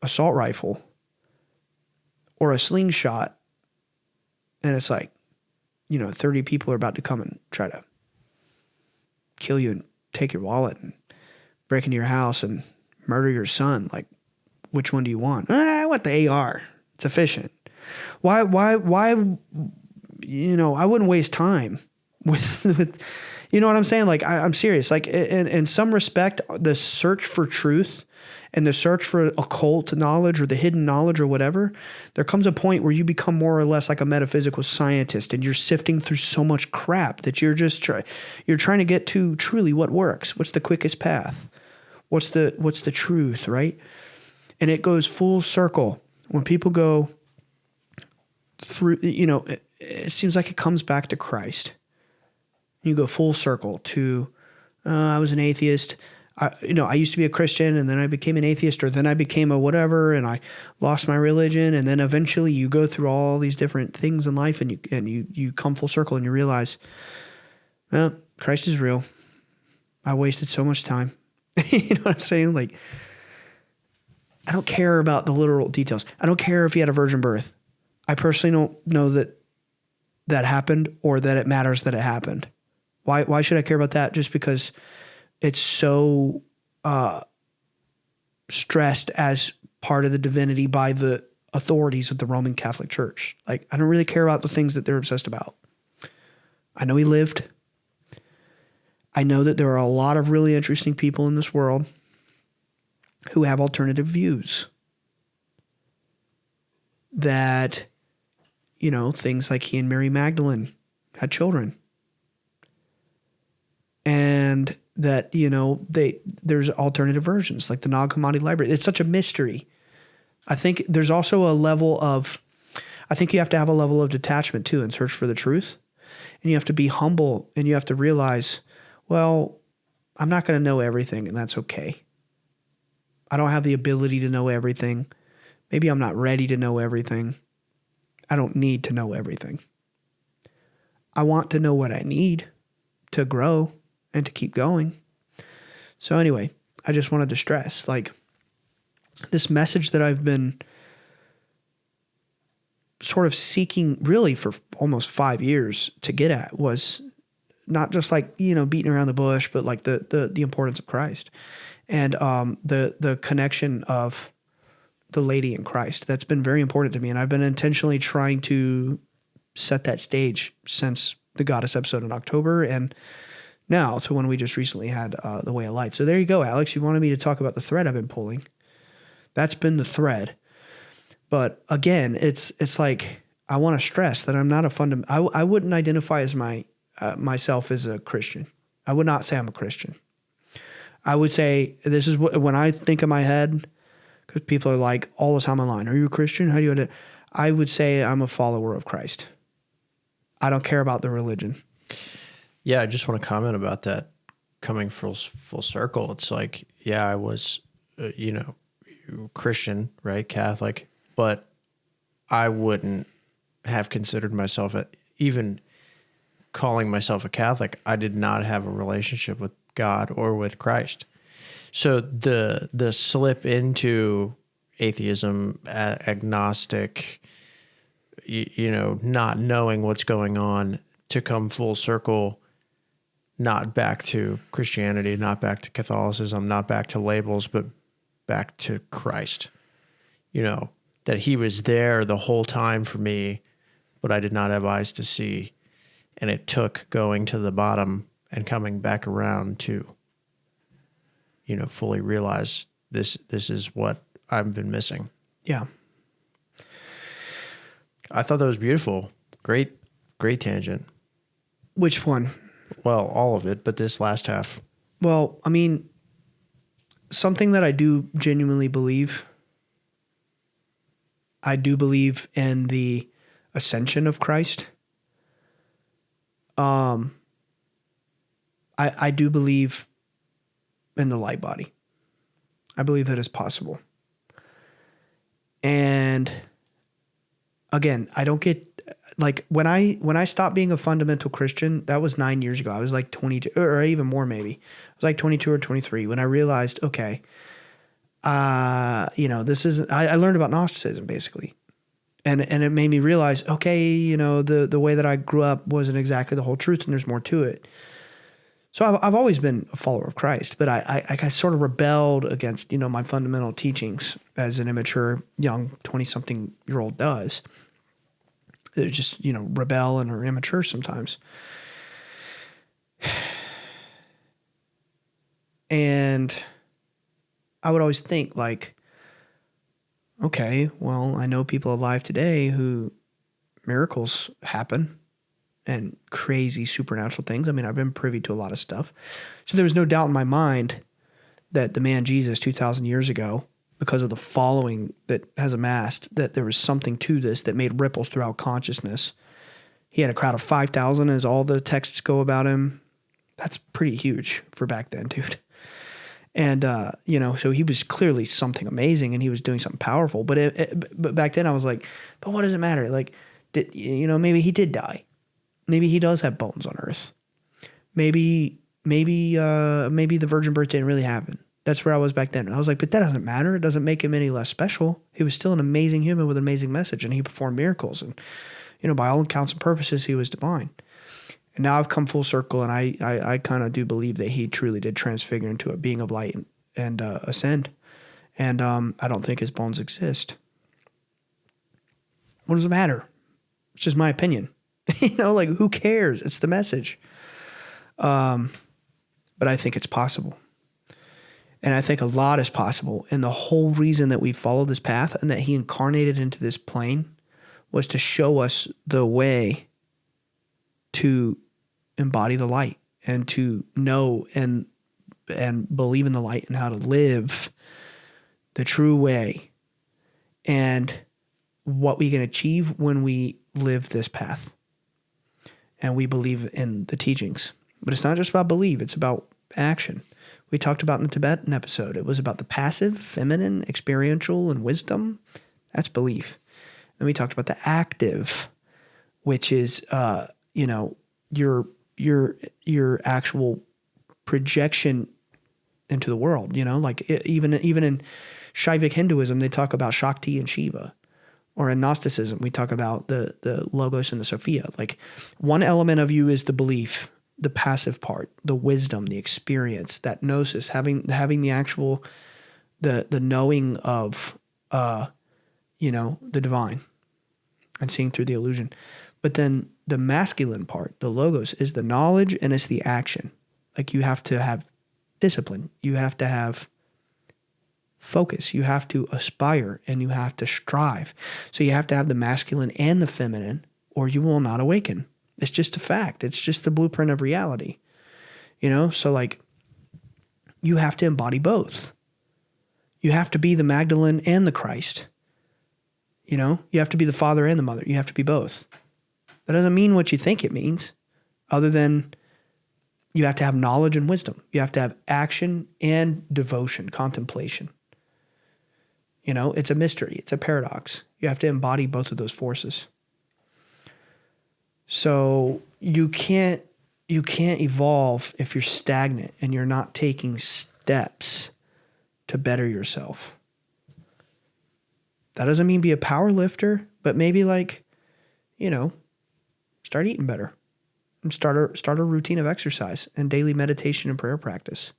assault rifle or a slingshot, and it's like, 30 people are about to come and try to kill you and take your wallet and break into your house and murder your son. Like, which one do you want? I want the AR. It's efficient. Why, I wouldn't waste time with you know what I'm saying? Like, I'm serious. Like, in some respect, the search for truth and the search for occult knowledge or the hidden knowledge or whatever, there comes a point where you become more or less like a metaphysical scientist, and you're sifting through so much crap that you're just you're trying to get to truly what works. What's the quickest path? What's the truth, right? And it goes full circle. When people go through, it seems like it comes back to Christ. You go full circle to, I was an atheist. I used to be a Christian, and then I became an atheist, or then I became a whatever, and I lost my religion. And then eventually you go through all these different things in life, and you come full circle, and you realize, well, Christ is real. I wasted so much time. You know what I'm saying? Like, I don't care about the literal details. I don't care if he had a virgin birth. I personally don't know that happened, or that it matters that it happened. Why should I care about that? Just because it's so stressed as part of the divinity by the authorities of the Roman Catholic Church. Like, I don't really care about the things that they're obsessed about. I know he lived. I know that there are a lot of really interesting people in this world who have alternative views. That, things like he and Mary Magdalene had children. And that, there's alternative versions, like the Nag Hammadi library. It's such a mystery. I think there's also I think you have to have a level of detachment too and search for the truth. And you have to be humble, and you have to realize, well, I'm not going to know everything, and that's okay. I don't have the ability to know everything. Maybe I'm not ready to know everything. I don't need to know everything. I want to know what I need to grow and to keep going. So anyway, I just wanted to stress, like, this message that I've been sort of seeking really for almost 5 years to get at was not just like, beating around the bush, but like the importance of Christ and the connection of the lady in Christ. That's been very important to me. And I've been intentionally trying to set that stage since the Goddess episode in October, and now to when we just recently had The Way of Light. So there you go, Alex. You wanted me to talk about the thread I've been pulling. That's been the thread. But again, it's like, I want to stress that I'm not a I wouldn't identify as myself as a Christian. I would not say I'm a Christian. I would say this is what, when I think in my head, because people are like all the time online, are you a Christian? How do you? I would say I'm a follower of Christ. I don't care about the religion. Yeah, I just want to comment about that. Coming full circle, it's like, yeah, I was, Christian, right, Catholic, but I wouldn't have considered myself even calling myself a Catholic. I did not have a relationship with God or with Christ. So the slip into atheism, agnostic, not knowing what's going on, to come full circle, not back to Christianity, not back to Catholicism, not back to labels, but back to Christ. That he was there the whole time for me, but I did not have eyes to see. And it took going to the bottom and coming back around to, fully realize this is what I've been missing. Yeah. I thought that was beautiful. Great tangent. Which one? Well, all of it, but this last half. Well, I mean, something that I do genuinely believe, I do believe in the ascension of Christ. I do believe in the light body. I believe it is possible. And again, I don't get, like, when I stopped being a fundamental Christian, that was 9 years ago. I was like 22 or even more, maybe. I was like 22 or 23 when I realized, okay, this isn't, I learned about Gnosticism basically. And it made me realize, okay, the way that I grew up wasn't exactly the whole truth, and there's more to it. So I've always been a follower of Christ, but I sort of rebelled against, my fundamental teachings as an immature young 20-something-year-old does. It just, rebel and are immature sometimes. And I would always think like, okay, well, I know people alive today who miracles happen and crazy supernatural things. I mean, I've been privy to a lot of stuff. So there was no doubt in my mind that the man Jesus 2,000 years ago, because of the following that has amassed, that there was something to this that made ripples throughout consciousness. He had a crowd of 5,000 as all the texts go about him. That's pretty huge for back then, dude. And, so he was clearly something amazing and he was doing something powerful. But back then I was like, but what does it matter? Like, maybe he did die. Maybe he does have bones on earth. Maybe the virgin birth didn't really happen. That's where I was back then. I was like, but that doesn't matter. It doesn't make him any less special. He was still an amazing human with an amazing message, and he performed miracles. And, by all accounts and purposes, he was divine. And now I've come full circle, and I kind of do believe that he truly did transfigure into a being of light and ascend. And I don't think his bones exist. What does it matter? It's just my opinion. Like, who cares? It's the message. But I think it's possible. And I think a lot is possible. And the whole reason that we follow this path and that he incarnated into this plane was to show us the way to embody the light and to know and believe in the light and how to live the true way and what we can achieve when we live this path. And we believe in the teachings. But it's not just about belief, it's about action. We talked about in the Tibetan episode. It was about the passive, feminine, experiential, and wisdom. That's belief. Then we talked about the active, which is, your actual projection into the world. Like even in Shaivic Hinduism, they talk about Shakti and Shiva. Or in Gnosticism, we talk about the Logos and the Sophia. Like, one element of you is the belief, the passive part, the wisdom, the experience, that gnosis, having the actual, the knowing of, the divine and seeing through the illusion. But then the masculine part, the Logos, is the knowledge and it's the action. Like, you have to have discipline. You have to have focus. You have to aspire and you have to strive. So you have to have the masculine and the feminine, or you will not awaken. It's just a fact. It's just the blueprint of reality. So like you have to embody both. You have to be the Magdalene and the Christ. You have to be the father and the mother. You have to be both. That doesn't mean what you think it means, other than you have to have knowledge and wisdom. You have to have action and devotion, contemplation. It's a mystery. It's a paradox. You have to embody both of those forces. So you can't evolve if you're stagnant and you're not taking steps to better yourself. That doesn't mean be a power lifter, but maybe start eating better and start a routine of exercise and daily meditation and prayer practice.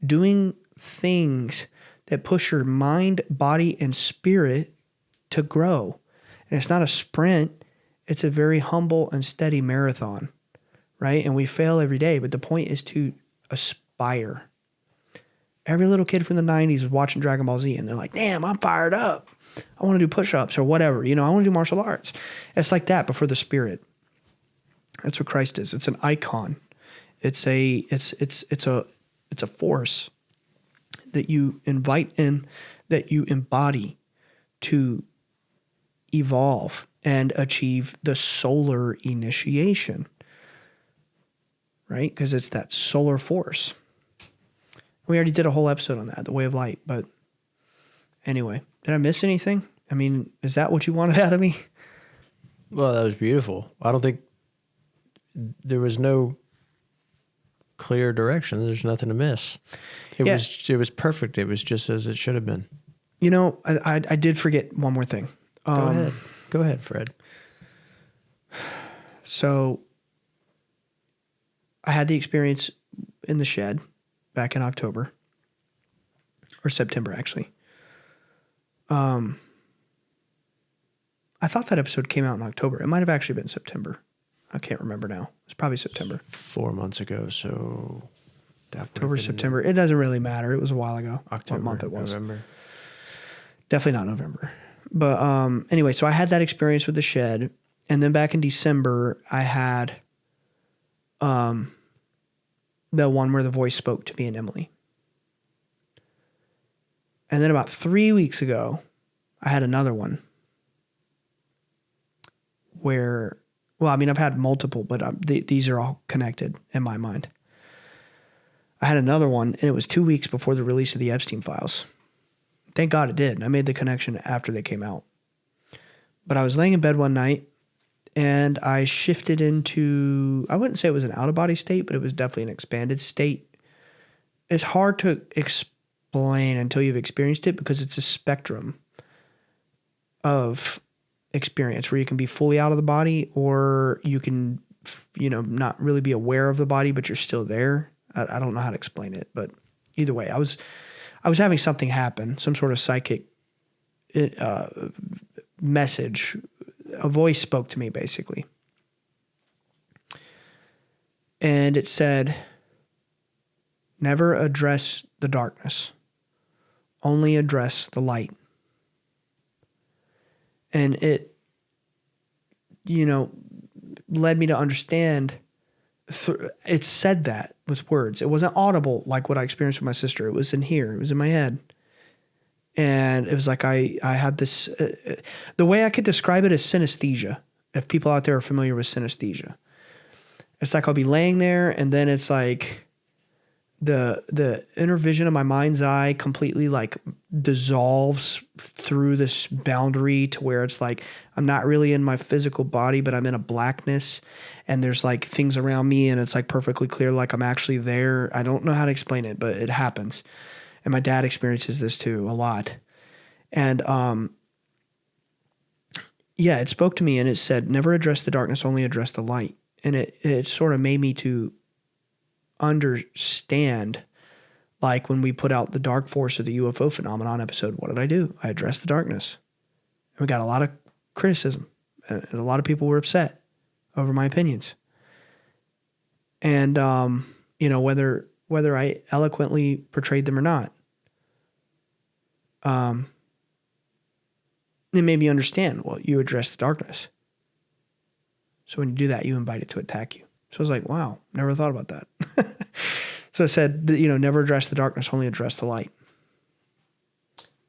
Doing things that push your mind, body, and spirit to grow. And it's not a sprint. It's a very humble and steady marathon, right? And we fail every day, but the point is to aspire. Every little kid from the 90s was watching Dragon Ball Z and they're like, damn, I'm fired up. I want to do push-ups or whatever. I want to do martial arts. It's like that, but for the spirit. That's what Christ is. It's an icon. It's a force that you invite in, that you embody to evolve and achieve the solar initiation, right? Because it's that solar force. We already did a whole episode on that, the way of light. But anyway, did I miss anything? I mean, is that what you wanted out of me? Well, that was beautiful. I don't think there was no clear direction. There's nothing to miss. It was perfect. It was just as it should have been. I did forget one more thing. Go ahead, Fred. So I had the experience in the shed back in October or September, actually. I thought that episode came out in October. It might have actually been September. I can't remember now. It's probably September. 4 months ago, so October, September. It doesn't really matter. It was a while ago. October, what month it was. November. Definitely not November. But anyway, so I had that experience with the shed. And then back in December, I had the one where the voice spoke to me and Emily. And then about 3 weeks ago, I had another one where, well, I mean, I've had multiple, but these are all connected in my mind. I had another one, and it was 2 weeks before the release of the Epstein files. Thank God it did. I made the connection after they came out. But I was laying in bed one night, and I shifted into, I wouldn't say it was an out-of-body state, but it was definitely an expanded state. It's hard to explain until you've experienced it because it's a spectrum of experience where you can be fully out of the body or you can, not really be aware of the body, but you're still there. I don't know how to explain it, but either way, I was having something happen, some sort of psychic message. A voice spoke to me, basically. And it said, never address the darkness. Only address the light. And it, led me to understand. It said that with words. It wasn't audible like what I experienced with my sister. It was in here. It was in my head. And it was like I had this, the way I could describe it is synesthesia. If people out there are familiar with synesthesia. It's like I'll be laying there and then it's like the inner vision of my mind's eye completely like dissolves through this boundary to where it's like I'm not really in my physical body, but I'm in a blackness and there's like things around me and it's like perfectly clear like I'm actually there. I don't know how to explain it, but it happens. And my dad experiences this too a lot. And it spoke to me and it said, never address the darkness, only address the light. And it sort of made me to understand, like when we put out the dark force of the UFO phenomenon episode, what did I do? I addressed the darkness. And we got a lot of criticism. And a lot of people were upset over my opinions. And, whether I eloquently portrayed them or not. it made me understand, well, you address the darkness. So when you do that, you invite it to attack you. So I was like, wow, never thought about that. So it said, never address the darkness, only address the light.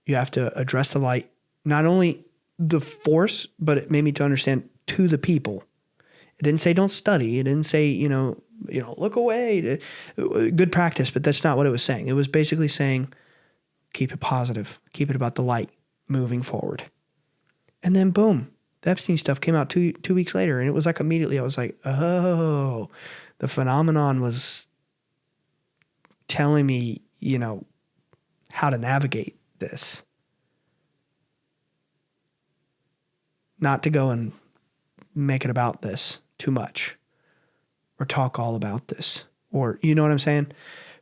You have to address the light, not only the force, but it made me to understand to the people. It didn't say don't study. It didn't say, look away. Good practice, but that's not what it was saying. It was basically saying, keep it positive. Keep it about the light moving forward. And then boom, the Epstein stuff came out two weeks later. And it was like immediately I was like, oh, the phenomenon was telling me, how to navigate this. Not to go and make it about this too much or talk all about this, or you know what I'm saying?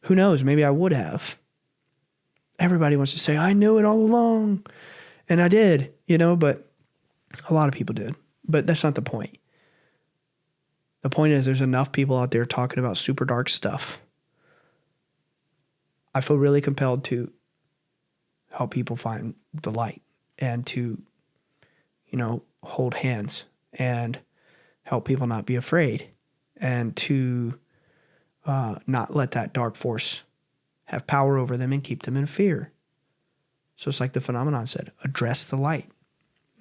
Who knows? Maybe I would have. Everybody wants to say, I knew it all along. And I did, but a lot of people did. But that's not the point. The point is there's enough people out there talking about super dark stuff. I feel really compelled to help people find the light and to, hold hands and help people not be afraid and to not let that dark force have power over them and keep them in fear. So it's like the phenomenon said, address the light.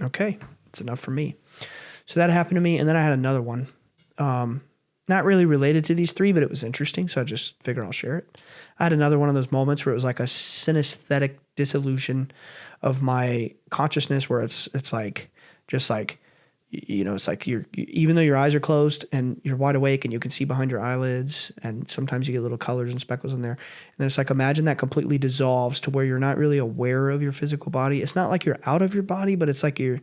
Okay, that's enough for me. So that happened to me. And then I had another one, not really related to these three, but it was interesting. So I just figured I'll share it. I had another one of those moments where it was like a synesthetic dissolution of my consciousness where it's like, just like, it's like even though your eyes are closed and you're wide awake and you can see behind your eyelids and sometimes you get little colors and speckles in there. And then it's like, imagine that completely dissolves to where you're not really aware of your physical body. It's not like you're out of your body, but it's like you're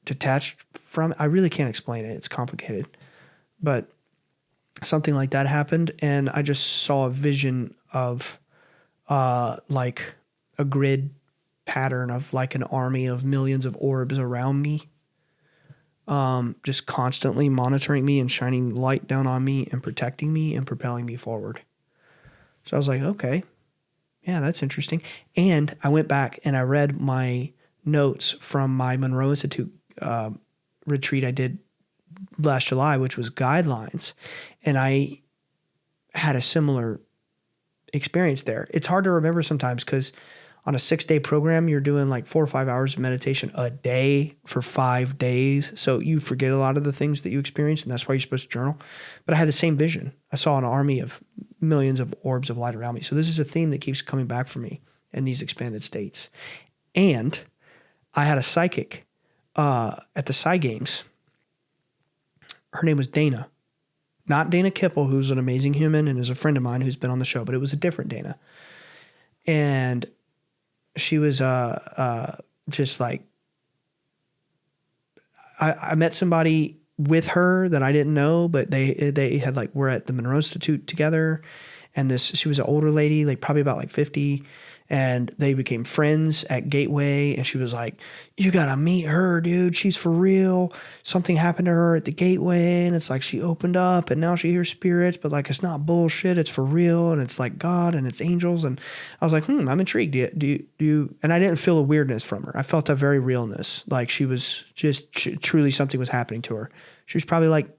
detached from it. I really can't explain it. It's complicated, but something like that happened. And I just saw a vision of like a grid pattern of like an army of millions of orbs around me, just constantly monitoring me and shining light down on me and protecting me and propelling me forward. So I was like, okay, yeah, that's interesting. And I went back and I read my notes from my Monroe Institute retreat I did last July, which was guidelines. And I had a similar experience there. It's hard to remember sometimes because on a 6-day program, you're doing like 4 or 5 hours of meditation a day for 5 days. So you forget a lot of the things that you experience, and that's why you're supposed to journal. But I had the same vision. I saw an army of millions of orbs of light around me. So this is a theme that keeps coming back for me in these expanded states. And I had a psychic at the Psy Games. Her name was Dana. Not Dana Kipple, who's an amazing human and is a friend of mine who's been on the show, but it was a different Dana. And she was just like, I met somebody with her that I didn't know, but they had like, we're at the Monroe Institute together. And she was an older lady, like probably about like 50. And they became friends at Gateway. And she was like, you got to meet her, dude. She's for real. Something happened to her at the Gateway. And it's like she opened up and now she hears spirits, but like it's not bullshit. It's for real. And it's like God and it's angels. And I was like, I'm intrigued. Do you? And I didn't feel a weirdness from her. I felt a very realness. Like she was just truly something was happening to her. She was probably like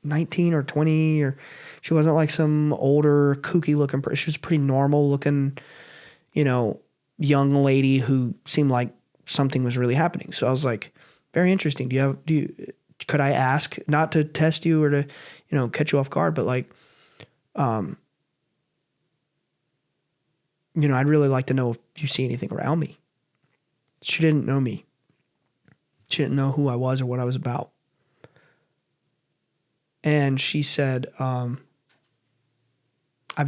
19 or 20, or she wasn't like some older kooky looking person. She was a pretty normal looking, young lady who seemed like something was really happening. So I was like, very interesting. Could I ask, not to test you or to, catch you off guard, but like, I'd really like to know if you see anything around me. She didn't know me. She didn't know who I was or what I was about. And she said, I've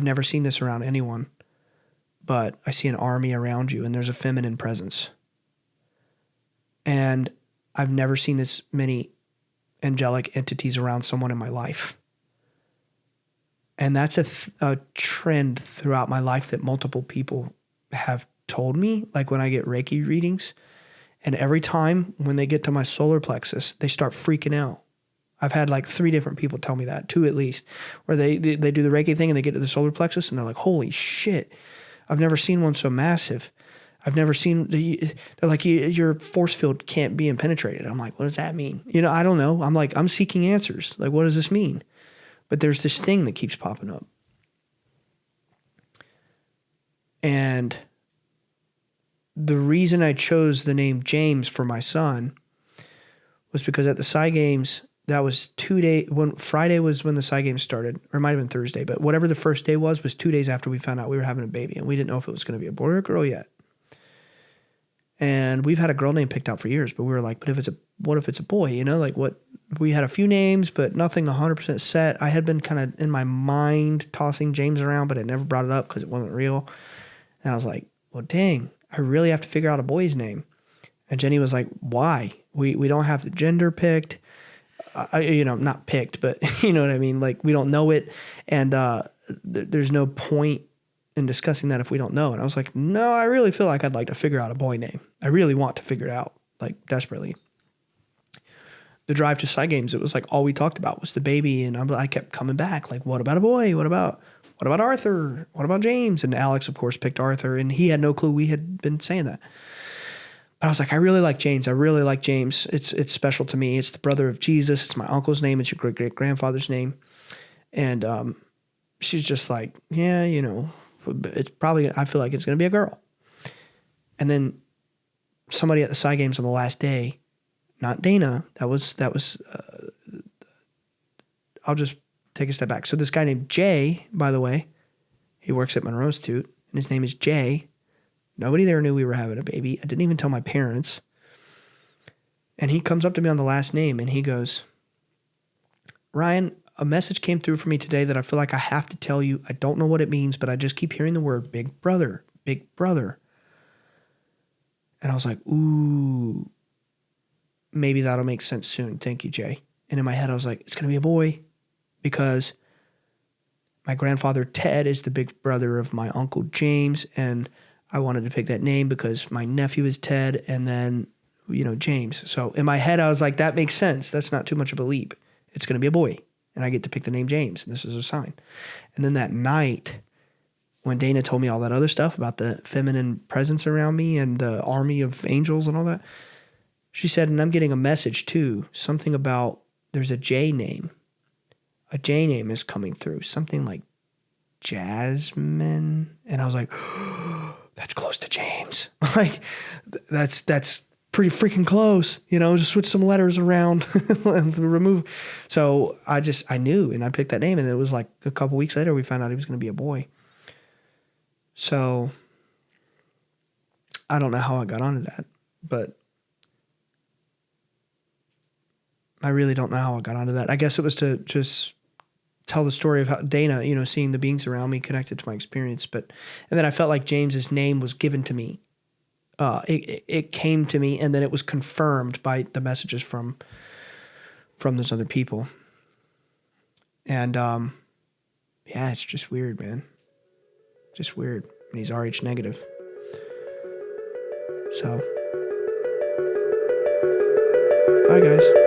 never seen this around anyone, but I see an army around you and there's a feminine presence. And I've never seen this many angelic entities around someone in my life. And that's a trend throughout my life that multiple people have told me, like when I get Reiki readings. And every time when they get to my solar plexus, they start freaking out. I've had like 3 different people tell me that, 2 at least, where they do the Reiki thing and they get to the solar plexus and they're like, holy shit, I've never seen one so massive. I've never seen they're like, your force field can't be impenetrated. I'm like, what does that mean? I don't know. I'm like, I'm seeking answers. Like, what does this mean? But there's this thing that keeps popping up. And the reason I chose the name James for my son was because at the Psy Games, that was 2 days, when Friday was when the Psy Games started, or it might have been Thursday, but whatever the first day was 2 days after we found out we were having a baby, and we didn't know if it was going to be a boy or a girl yet. And we've had a girl name picked out for years, but we were like, what if it's a boy? Like what, we had a few names, but nothing 100% set. I had been kind of in my mind tossing James around, but I never brought it up because it wasn't real. And I was like, well, dang, I really have to figure out a boy's name. And Jenny was like, why? We don't have the gender picked, not picked, but you know what I mean? Like, we don't know it. And there's no point in discussing that if we don't know. And I was like, no, I really feel like I'd like to figure out a boy name. I really want to figure it out, like desperately. The drive to Psy Games, it was like all we talked about was the baby. And I kept coming back, like, what about a boy? What about Arthur? What about James? And Alex, of course, picked Arthur, and he had no clue we had been saying that. But I was like, I really like James. I really like James. It's special to me. It's the brother of Jesus. It's my uncle's name. It's your great-great-grandfather's name. And she's just like, yeah, it's probably, I feel like it's going to be a girl. And then somebody at the Psy Games on the last day, not Dana, that was I'll just take a step back. So this guy named Jay, by the way, he works at Monroe Institute, and his name is Jay. Nobody there knew we were having a baby. I didn't even tell my parents. And he comes up to me on the last name, and he goes, Ryan, a message came through for me today that I feel like I have to tell you. I don't know what it means, but I just keep hearing the word big brother, big brother. And I was like, ooh, maybe that'll make sense soon. Thank you, Jay. And in my head, I was like, it's going to be a boy because my grandfather, Ted, is the big brother of my uncle, James. And I wanted to pick that name because my nephew is Ted and then, James. So in my head, I was like, that makes sense. That's not too much of a leap. It's going to be a boy. And I get to pick the name James. And this is a sign. And then that night, when Dana told me all that other stuff about the feminine presence around me and the army of angels and all that, she said, and I'm getting a message too, something about there's a J name. A J name is coming through, something like Jasmine. And I was like, oh, that's close to James. Like, that's pretty freaking close. Just switch some letters around and remove. So I knew, and I picked that name. And it was like a couple weeks later, we found out he was going to be a boy. So I don't know how I got onto that, but I really don't know how I got onto that. I guess it was to just tell the story of how Dana, seeing the beings around me connected to my experience. And then I felt like James's name was given to me. It came to me, and then it was confirmed by the messages from those other people. And yeah, it's just weird, man. Just weird. And he's RH negative. So, bye guys.